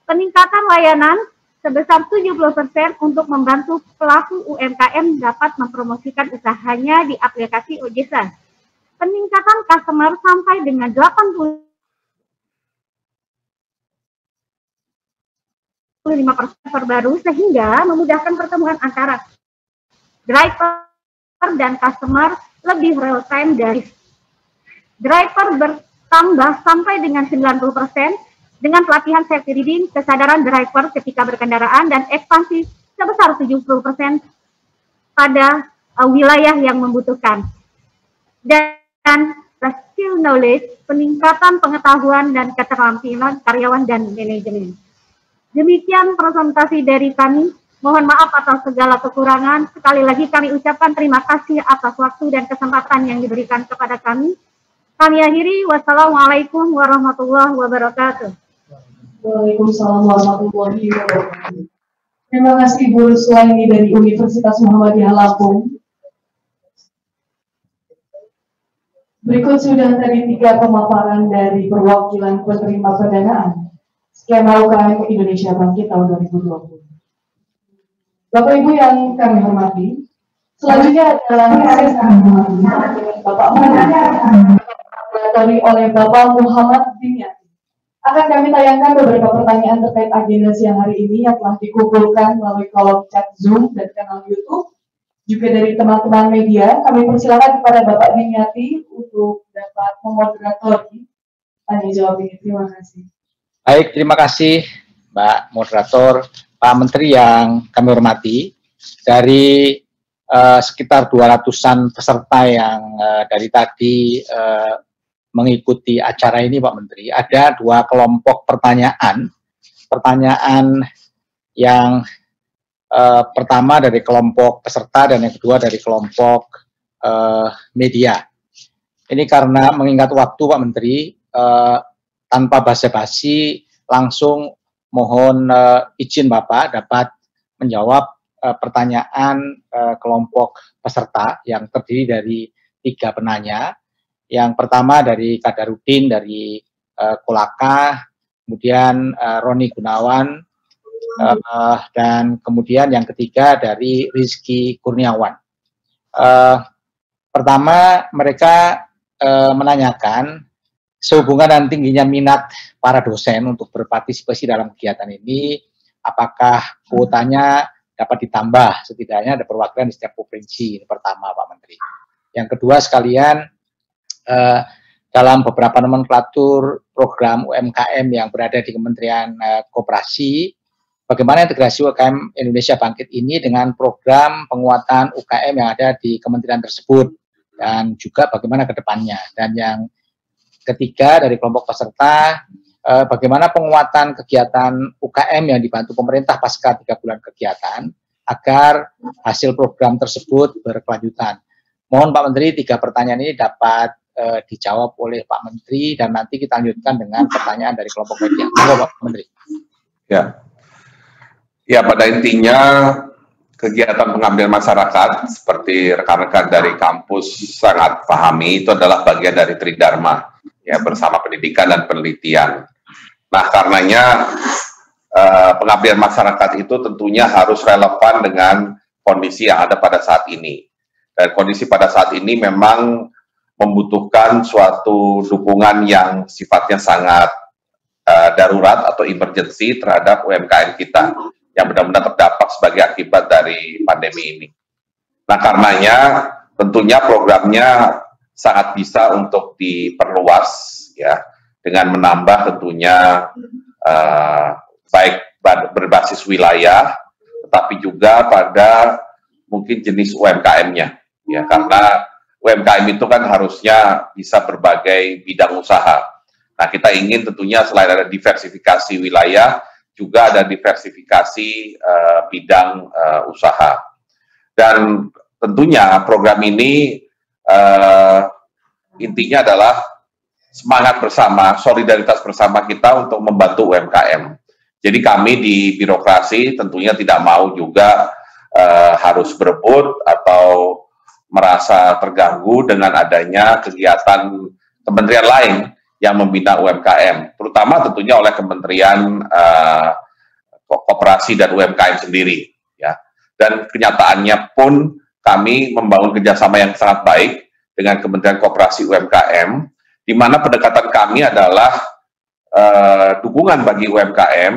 Peningkatan layanan sebesar 70% untuk membantu pelaku UMKM dapat mempromosikan usahanya di aplikasi OJSA. Peningkatan customer sampai dengan 85% terbaru sehingga memudahkan pertemuan antara driver dan customer lebih real time dari driver bertambah sampai dengan 90% dengan pelatihan safety reading, kesadaran driver ketika berkendaraan dan ekspansi sebesar 70% pada wilayah yang membutuhkan. Dan skill knowledge, peningkatan pengetahuan dan keterampilan karyawan dan manajemen. Demikian presentasi dari kami. Mohon maaf atas segala kekurangan. Sekali lagi kami ucapkan terima kasih atas waktu dan kesempatan yang diberikan kepada kami. Kami akhiri. Wassalamualaikum warahmatullahi wabarakatuh. Waalaikumsalam warahmatullahi wabarakatuh. Terima kasih Bu Ruswaini dari Universitas Muhammadiyah Lampung. Berikut sudah tadi 3 pemaparan dari perwakilan penerima pendanaan skema UKM Indonesia Bangkit tahun 2020. Bapak Ibu yang kami hormati, selanjutnya adalah sesi dengan Bapak Menteri oleh Bapak Muhammad Dimyati. Akan kami tayangkan beberapa pertanyaan terkait agenda siang hari ini yang telah dikumpulkan melalui kolom chat Zoom dan kanal YouTube. Juga dari teman-teman media, kami persilakan kepada Bapak Dimyati untuk dapat memoderatori tanya jawab ini. Terima kasih. Baik, terima kasih Mbak Moderator, Pak Menteri yang kami hormati. Dari sekitar 200-an peserta yang dari tadi mengikuti acara ini, Pak Menteri, ada 2 kelompok pertanyaan. Pertanyaan yang pertama dari kelompok peserta dan yang kedua dari kelompok media. Ini karena mengingat waktu, Pak Menteri, tanpa basa-basi langsung mohon izin Bapak dapat menjawab pertanyaan kelompok peserta yang terdiri dari 3 penanya. Yang pertama dari Kadarudin dari Kolaka, kemudian Roni Gunawan, dan kemudian yang ketiga dari Rizky Kurniawan. Pertama, mereka menanyakan sehubungan dengan tingginya minat para dosen untuk berpartisipasi dalam kegiatan ini, apakah kuotanya dapat ditambah, setidaknya ada perwakilan di setiap provinsi. Ini pertama, Pak Menteri. Yang kedua sekalian, dalam beberapa nomenklatur program UMKM yang berada di Kementerian Koperasi, bagaimana integrasi UMKM Indonesia Bangkit ini dengan program penguatan UKM yang ada di kementerian tersebut, dan juga bagaimana ke depannya. Dan yang ketiga dari kelompok peserta, bagaimana penguatan kegiatan UKM yang dibantu pemerintah pasca 3 bulan kegiatan agar hasil program tersebut berkelanjutan. Mohon Pak Menteri 3 pertanyaan ini dapat dijawab oleh Pak Menteri, dan nanti kita lanjutkan dengan pertanyaan dari kelompok media. Pak Menteri. Ya, pada intinya kegiatan pengabdian masyarakat seperti rekan-rekan dari kampus sangat pahami, itu adalah bagian dari Tridharma, ya, bersama pendidikan dan penelitian. Nah, karenanya pengabdian masyarakat itu tentunya harus relevan dengan kondisi yang ada pada saat ini. Dan kondisi pada saat ini memang membutuhkan suatu dukungan yang sifatnya sangat darurat atau emergency terhadap UMKM kita yang benar-benar terdampak sebagai akibat dari pandemi ini. Nah, karenanya tentunya programnya sangat bisa untuk diperluas, ya, dengan menambah tentunya baik berbasis wilayah, tetapi juga pada mungkin jenis UMKM-nya, ya, karena UMKM itu kan harusnya bisa berbagai bidang usaha. Nah, kita ingin tentunya selain ada diversifikasi wilayah, juga ada diversifikasi bidang usaha. Dan tentunya program ini intinya adalah semangat bersama, solidaritas bersama kita untuk membantu UMKM. Jadi kami di birokrasi tentunya tidak mau juga harus berebut atau merasa terganggu dengan adanya kegiatan kementerian lain yang membina UMKM, terutama tentunya oleh Kementerian Koperasi dan UMKM sendiri, ya. Dan kenyataannya pun kami membangun kerjasama yang sangat baik dengan Kementerian Koperasi UMKM, di mana pendekatan kami adalah dukungan bagi UMKM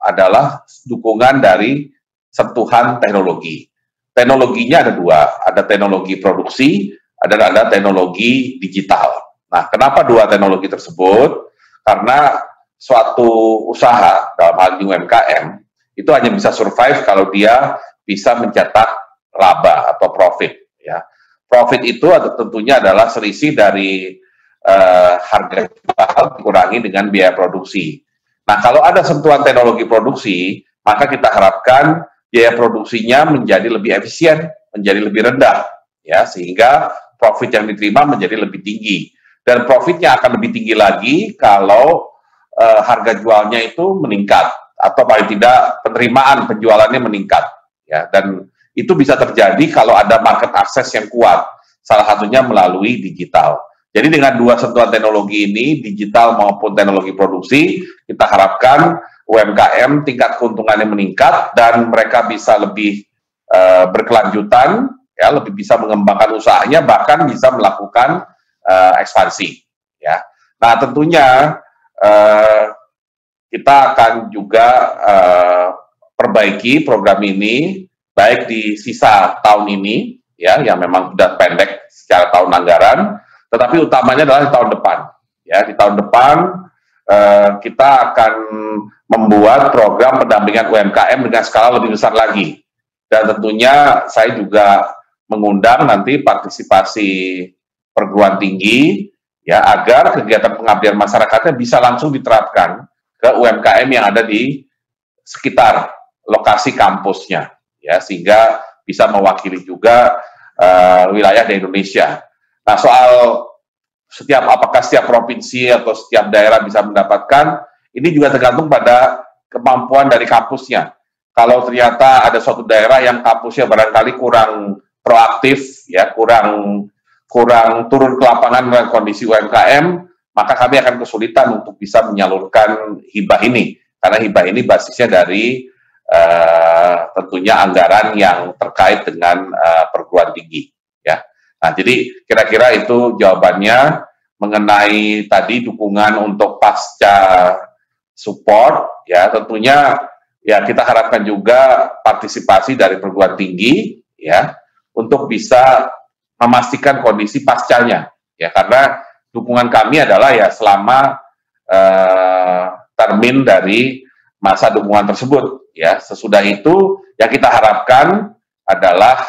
adalah dukungan dari sentuhan teknologi. Teknologinya ada 2, ada teknologi produksi, ada teknologi digital. Nah, kenapa 2 teknologi tersebut? Karena suatu usaha, dalam hal ini UMKM, itu hanya bisa survive kalau dia bisa mencetak laba atau profit. Ya. Profit itu tentunya adalah selisih dari harga jual dikurangi dengan biaya produksi. Nah, kalau ada sentuhan teknologi produksi, maka kita harapkan biaya produksinya menjadi lebih efisien, menjadi lebih rendah, ya, sehingga profit yang diterima menjadi lebih tinggi. Dan profitnya akan lebih tinggi lagi kalau harga jualnya itu meningkat, atau paling tidak penerimaan penjualannya meningkat, ya. Dan itu bisa terjadi kalau ada market access yang kuat, salah satunya melalui digital. Jadi dengan 2 sentuhan teknologi ini, digital maupun teknologi produksi, kita harapkan UMKM tingkat keuntungannya meningkat dan mereka bisa lebih berkelanjutan, ya, lebih bisa mengembangkan usahanya, bahkan bisa melakukan ekspansi, ya. Nah, tentunya kita akan juga perbaiki program ini baik di sisa tahun ini ya yang memang sudah pendek secara tahun anggaran, tetapi utamanya adalah di tahun depan. Ya, di tahun depan kita akan membuat program pendampingan UMKM dengan skala lebih besar lagi. Dan tentunya saya juga mengundang nanti partisipasi perguruan tinggi ya agar kegiatan pengabdian masyarakatnya bisa langsung diterapkan ke UMKM yang ada di sekitar lokasi kampusnya ya, sehingga bisa mewakili juga wilayah di Indonesia. Nah, soal apakah setiap provinsi atau setiap daerah bisa mendapatkan, ini juga tergantung pada kemampuan dari kampusnya. Kalau ternyata ada suatu daerah yang kampusnya barangkali kurang proaktif, ya kurang turun ke lapangan dengan kondisi UMKM, maka kami akan kesulitan untuk bisa menyalurkan hibah ini, karena hibah ini basisnya dari tentunya anggaran yang terkait dengan perguruan tinggi. Ya. Nah, jadi kira-kira itu jawabannya mengenai tadi dukungan untuk pasca support. Ya, tentunya ya kita harapkan juga partisipasi dari perguruan tinggi, ya, untuk bisa memastikan kondisi pascanya. Ya, karena dukungan kami adalah ya selama termin dari masa dukungan tersebut. Ya, sesudah itu yang kita harapkan adalah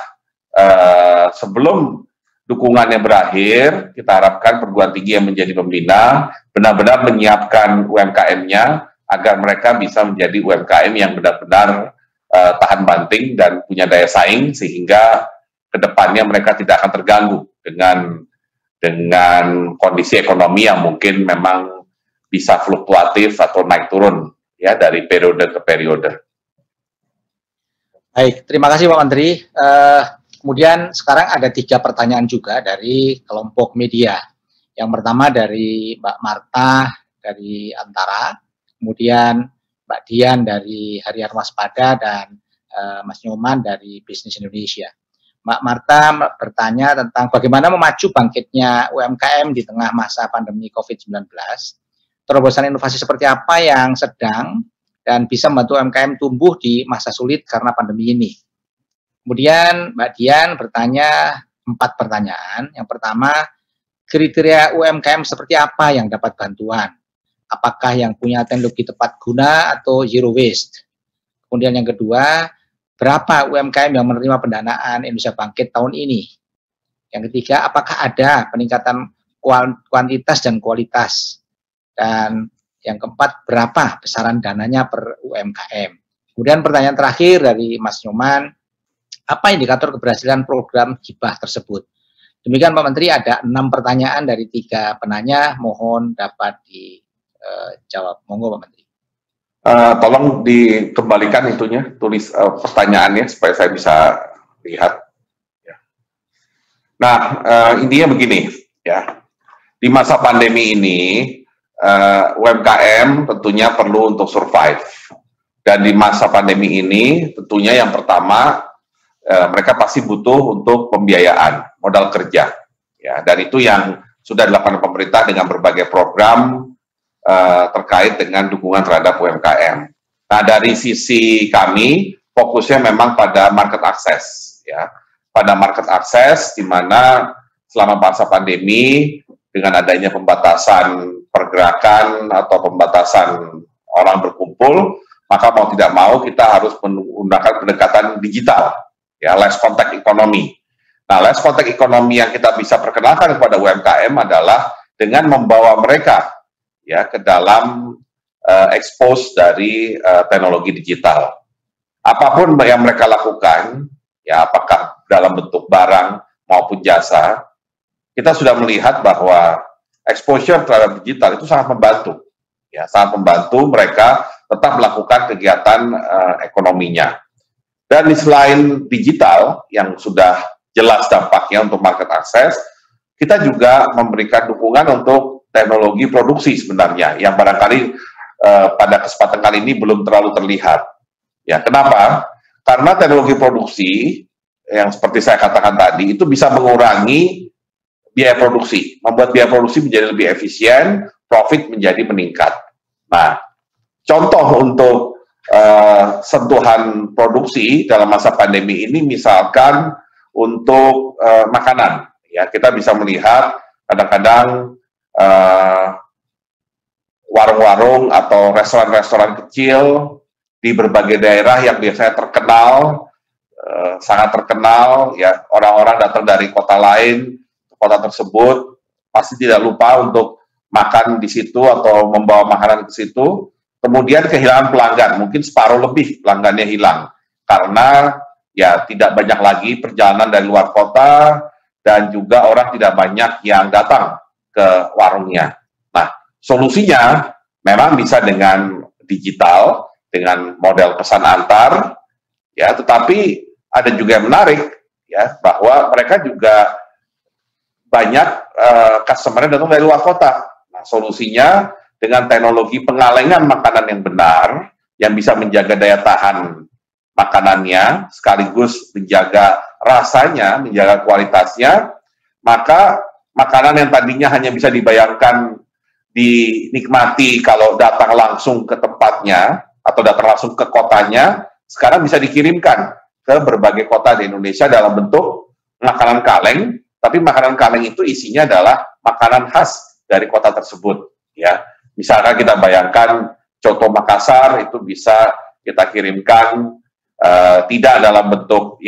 sebelum dukungannya berakhir, kita harapkan perguruan tinggi yang menjadi pembina benar-benar menyiapkan UMKM-nya agar mereka bisa menjadi UMKM yang benar-benar tahan banting dan punya daya saing, sehingga kedepannya mereka tidak akan terganggu dengan kondisi ekonomi yang mungkin memang bisa fluktuatif atau naik turun ya dari periode ke periode. Baik, terima kasih Pak Menteri. Kemudian sekarang ada 3 pertanyaan juga dari kelompok media. Yang pertama dari Mbak Marta dari Antara, kemudian Mbak Dian dari Harian Waspada, dan Mas Nyoman dari Bisnis Indonesia. Mbak Marta bertanya tentang bagaimana memacu bangkitnya UMKM di tengah masa pandemi COVID-19. Terobosan inovasi seperti apa yang sedang dan bisa membantu UMKM tumbuh di masa sulit karena pandemi ini. Kemudian Mbak Dian bertanya 4 pertanyaan. Yang pertama, kriteria UMKM seperti apa yang dapat bantuan? Apakah yang punya teknologi tepat guna atau zero waste? Kemudian yang kedua, berapa UMKM yang menerima pendanaan Indonesia Bangkit tahun ini? Yang ketiga, apakah ada peningkatan kuantitas dan kualitas? Dan yang keempat, berapa besaran dananya per UMKM? Kemudian pertanyaan terakhir dari Mas Nyoman, apa indikator keberhasilan program hibah tersebut? Demikian Pak Menteri, ada 6 pertanyaan dari 3 penanya, mohon dapat dijawab. Monggo Pak Menteri. Tolong dikembalikan itunya, tulis pertanyaannya supaya saya bisa lihat. Ya. Nah, intinya begini, ya, di masa pandemi ini UMKM tentunya perlu untuk survive, dan di masa pandemi ini tentunya yang pertama mereka pasti butuh untuk pembiayaan modal kerja, ya, dan itu yang sudah dilakukan pemerintah dengan berbagai program terkait dengan dukungan terhadap UMKM. Nah, dari sisi kami fokusnya memang pada market access, ya, pada market access di mana selama masa pandemi dengan adanya pembatasan pergerakan atau pembatasan orang berkumpul, maka mau tidak mau kita harus menggunakan pendekatan digital, ya, less contact economy. Nah, less contact economy yang kita bisa perkenalkan kepada UMKM adalah dengan membawa mereka, ya, ke dalam expose dari teknologi digital. Apapun yang mereka lakukan, ya, apakah dalam bentuk barang maupun jasa, kita sudah melihat bahwa exposure terhadap digital itu sangat membantu, ya, sangat membantu mereka tetap melakukan kegiatan ekonominya. Dan di selain digital yang sudah jelas dampaknya untuk market access, kita juga memberikan dukungan untuk teknologi produksi sebenarnya yang barangkali pada kesempatan kali ini belum terlalu terlihat. Ya, kenapa? Karena teknologi produksi yang seperti saya katakan tadi itu bisa mengurangi biaya produksi, membuat biaya produksi menjadi lebih efisien, profit menjadi meningkat. Nah, contoh untuk sentuhan produksi dalam masa pandemi ini, misalkan untuk makanan, ya kita bisa melihat kadang-kadang warung-warung atau restoran-restoran kecil di berbagai daerah yang biasanya terkenal, sangat terkenal, ya orang-orang datang dari kota lain ke kota tersebut pasti tidak lupa untuk makan di situ atau membawa makanan ke situ. Kemudian kehilangan pelanggan, mungkin separuh lebih pelanggannya hilang karena ya tidak banyak lagi perjalanan dari luar kota dan juga orang tidak banyak yang datang ke warungnya. Nah, solusinya memang bisa dengan digital, dengan model pesan antar, ya. Tetapi ada juga yang menarik, ya, bahwa mereka juga banyak customer-nya datang dari luar kota. Nah, solusinya dengan teknologi pengalengan makanan yang benar, yang bisa menjaga daya tahan makanannya, sekaligus menjaga rasanya, menjaga kualitasnya, maka makanan yang tadinya hanya bisa dibayangkan dinikmati kalau datang langsung ke tempatnya, atau datang langsung ke kotanya, sekarang bisa dikirimkan ke berbagai kota di Indonesia dalam bentuk makanan kaleng, tapi makanan kaleng itu isinya adalah makanan khas dari kota tersebut, ya. Misalkan kita bayangkan coto Makassar itu bisa kita kirimkan tidak dalam bentuk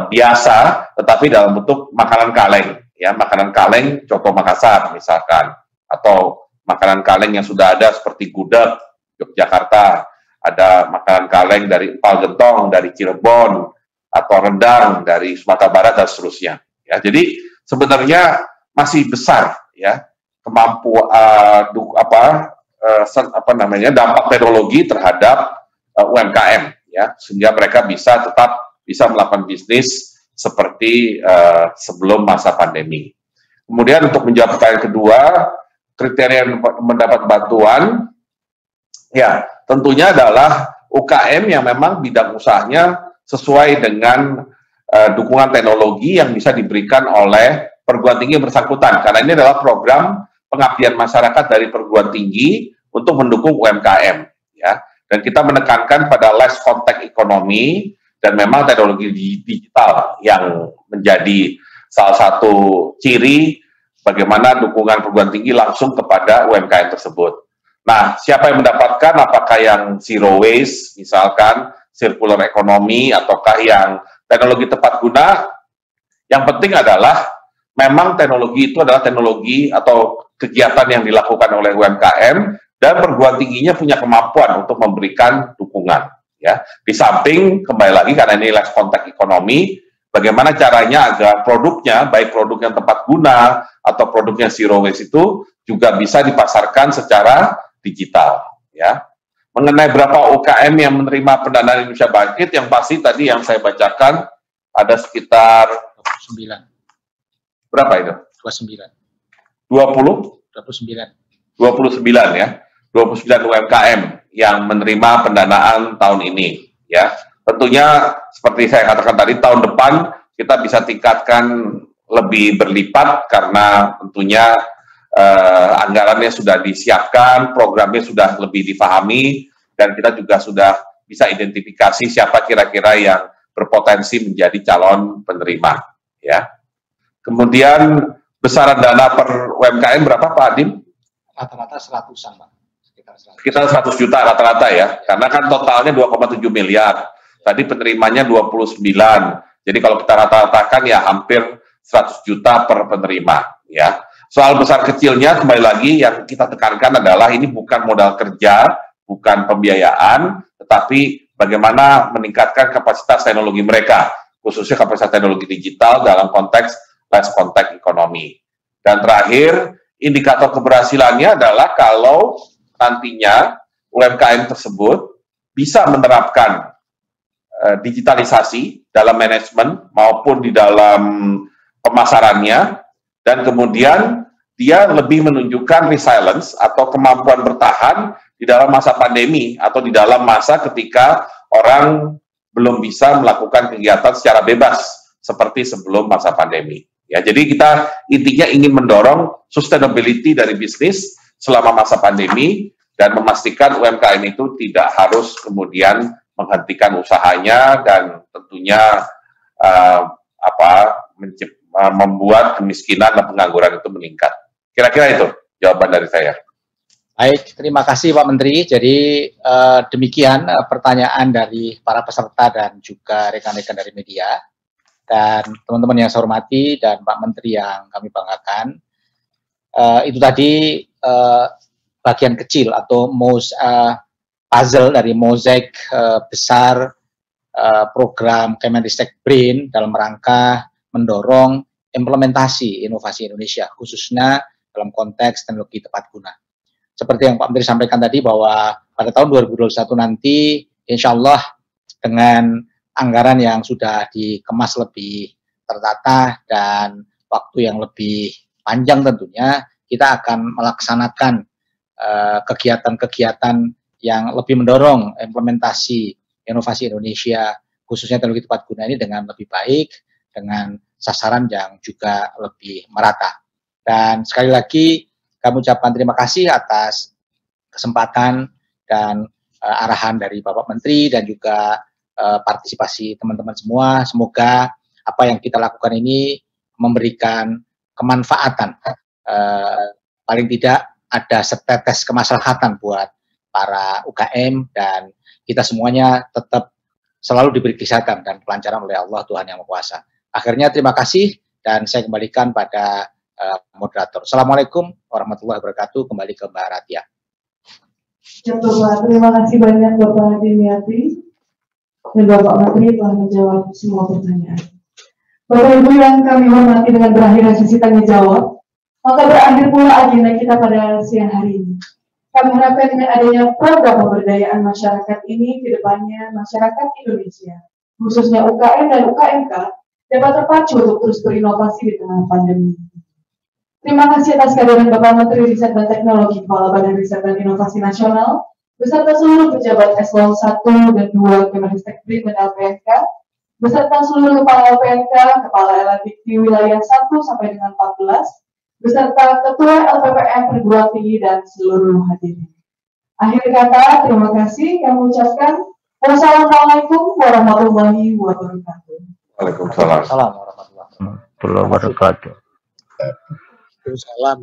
biasa, tetapi dalam bentuk makanan kaleng, ya, makanan kaleng coto Makassar misalkan, atau makanan kaleng yang sudah ada seperti gudeg Yogyakarta, ada makanan kaleng dari empal gentong dari Cirebon, atau rendang dari Sumatera Barat dan seterusnya. Ya, jadi sebenarnya masih besar, ya, kemampuan dampak teknologi terhadap UMKM, ya, sehingga mereka tetap bisa melakukan bisnis seperti sebelum masa pandemi. Kemudian untuk menjawab pertanyaan kedua, kriteria mendapat bantuan, ya tentunya adalah UKM yang memang bidang usahanya sesuai dengan dukungan teknologi yang bisa diberikan oleh perguruan tinggi yang bersangkutan, karena ini adalah program pengabdian masyarakat dari perguruan tinggi untuk mendukung UMKM, ya. Dan kita menekankan pada less contact economy, dan memang teknologi digital yang menjadi salah satu ciri bagaimana dukungan perguruan tinggi langsung kepada UMKM tersebut. Nah, siapa yang mendapatkan? Apakah yang zero waste, misalkan circular economy, ataukah yang teknologi tepat guna? Yang penting adalah memang teknologi itu adalah teknologi atau kegiatan yang dilakukan oleh UMKM, dan perguruan tingginya punya kemampuan untuk memberikan dukungan, ya. Di samping, kembali lagi karena ini less contact economy, bagaimana caranya agar produknya, baik produk yang tepat guna atau produknya zero waste itu juga bisa dipasarkan secara digital, ya. Mengenai berapa UKM yang menerima pendanaan Indonesia Bangkit, yang pasti tadi yang saya bacakan ada sekitar 29. Berapa itu? 29 ya. 29 UMKM yang menerima pendanaan tahun ini, ya. Tentunya seperti saya katakan tadi, tahun depan kita bisa tingkatkan lebih berlipat karena tentunya anggarannya sudah disiapkan, programnya sudah lebih difahami, dan kita juga sudah bisa identifikasi siapa kira-kira yang berpotensi menjadi calon penerima, ya. Kemudian besaran dana per UMKM berapa, Pak Adim? Rata-rata 100-an, Pak. Sekitar 100 juta rata-rata, ya. Karena kan totalnya 2,7 miliar. Tadi penerimanya 29. Jadi kalau kita rata-ratakan ya hampir 100 juta per penerima, ya. Soal besar kecilnya, kembali lagi yang kita tekankan adalah ini bukan modal kerja, bukan pembiayaan, tetapi bagaimana meningkatkan kapasitas teknologi mereka, khususnya kapasitas teknologi digital dalam konteks less contact economy. Dan terakhir, indikator keberhasilannya adalah kalau nantinya UMKM tersebut bisa menerapkan digitalisasi dalam manajemen maupun di dalam pemasarannya, dan kemudian dia lebih menunjukkan resilience atau kemampuan bertahan di dalam masa pandemi atau di dalam masa ketika orang belum bisa melakukan kegiatan secara bebas seperti sebelum masa pandemi. Ya, jadi kita intinya ingin mendorong sustainability dari bisnis selama masa pandemi, dan memastikan UMKM itu tidak harus kemudian menghentikan usahanya dan tentunya membuat kemiskinan dan pengangguran itu meningkat. Kira-kira itu jawaban dari saya. Baik, terima kasih Pak Menteri. Jadi demikian pertanyaan dari para peserta dan juga rekan-rekan dari media. Dan teman-teman yang saya hormati dan Pak Menteri yang kami banggakan, itu tadi bagian kecil atau puzzle dari mozaik besar program Kemenristek BRIN dalam rangka mendorong implementasi inovasi Indonesia, khususnya dalam konteks teknologi tepat guna. Seperti yang Pak Menteri sampaikan tadi bahwa pada tahun 2021 nanti, insya Allah dengan anggaran yang sudah dikemas lebih tertata dan waktu yang lebih panjang tentunya, kita akan melaksanakan kegiatan-kegiatan yang lebih mendorong implementasi inovasi Indonesia, khususnya teknologi tepat guna ini dengan lebih baik, dengan sasaran yang juga lebih merata. Dan sekali lagi, kami ucapkan terima kasih atas kesempatan dan arahan dari Bapak Menteri dan juga partisipasi teman-teman semua. Semoga apa yang kita lakukan ini memberikan kemanfaatan, paling tidak ada setetes kemaslahatan buat para UKM dan kita semuanya tetap selalu diberi kesehatan dan kelancaran oleh Allah Tuhan Yang Maha Kuasa. Akhirnya terima kasih dan saya kembalikan pada moderator. Assalamualaikum warahmatullahi wabarakatuh. Kembali ke Mbak Ratia. Ya, Bapak, terima kasih banyak Bapak Dimiati dan Bapak Menteri telah menjawab semua pertanyaan. Bapak Ibu yang kami hormati, dengan berakhirnya sesi tanya jawab, maka berakhir pula agenda kita pada siang hari ini. Kami harapkan dengan adanya program pemberdayaan masyarakat ini, ke depannya masyarakat Indonesia, khususnya UKM dan UKMK, dapat terpacu untuk terus berinovasi di tengah pandemi. Terima kasih atas kehadiran Bapak Menteri Riset dan Teknologi, Kepala Badan Riset dan Inovasi Nasional, beserta seluruh pejabat eselon 1 dan 2 Kemenristek BRIN dan LPNK, beserta seluruh Kepala LPNK, Kepala LPDikti wilayah 1 sampai dengan 14, beserta Ketua LPPM Perguruan Tinggi dan seluruh hadirin. Akhir kata, terima kasih. Kami ucapkan wassalamualaikum warahmatullahi wabarakatuh. Waalaikumsalam. Assalamualaikum warahmatullahi wabarakatuh. Waalaikumsalam.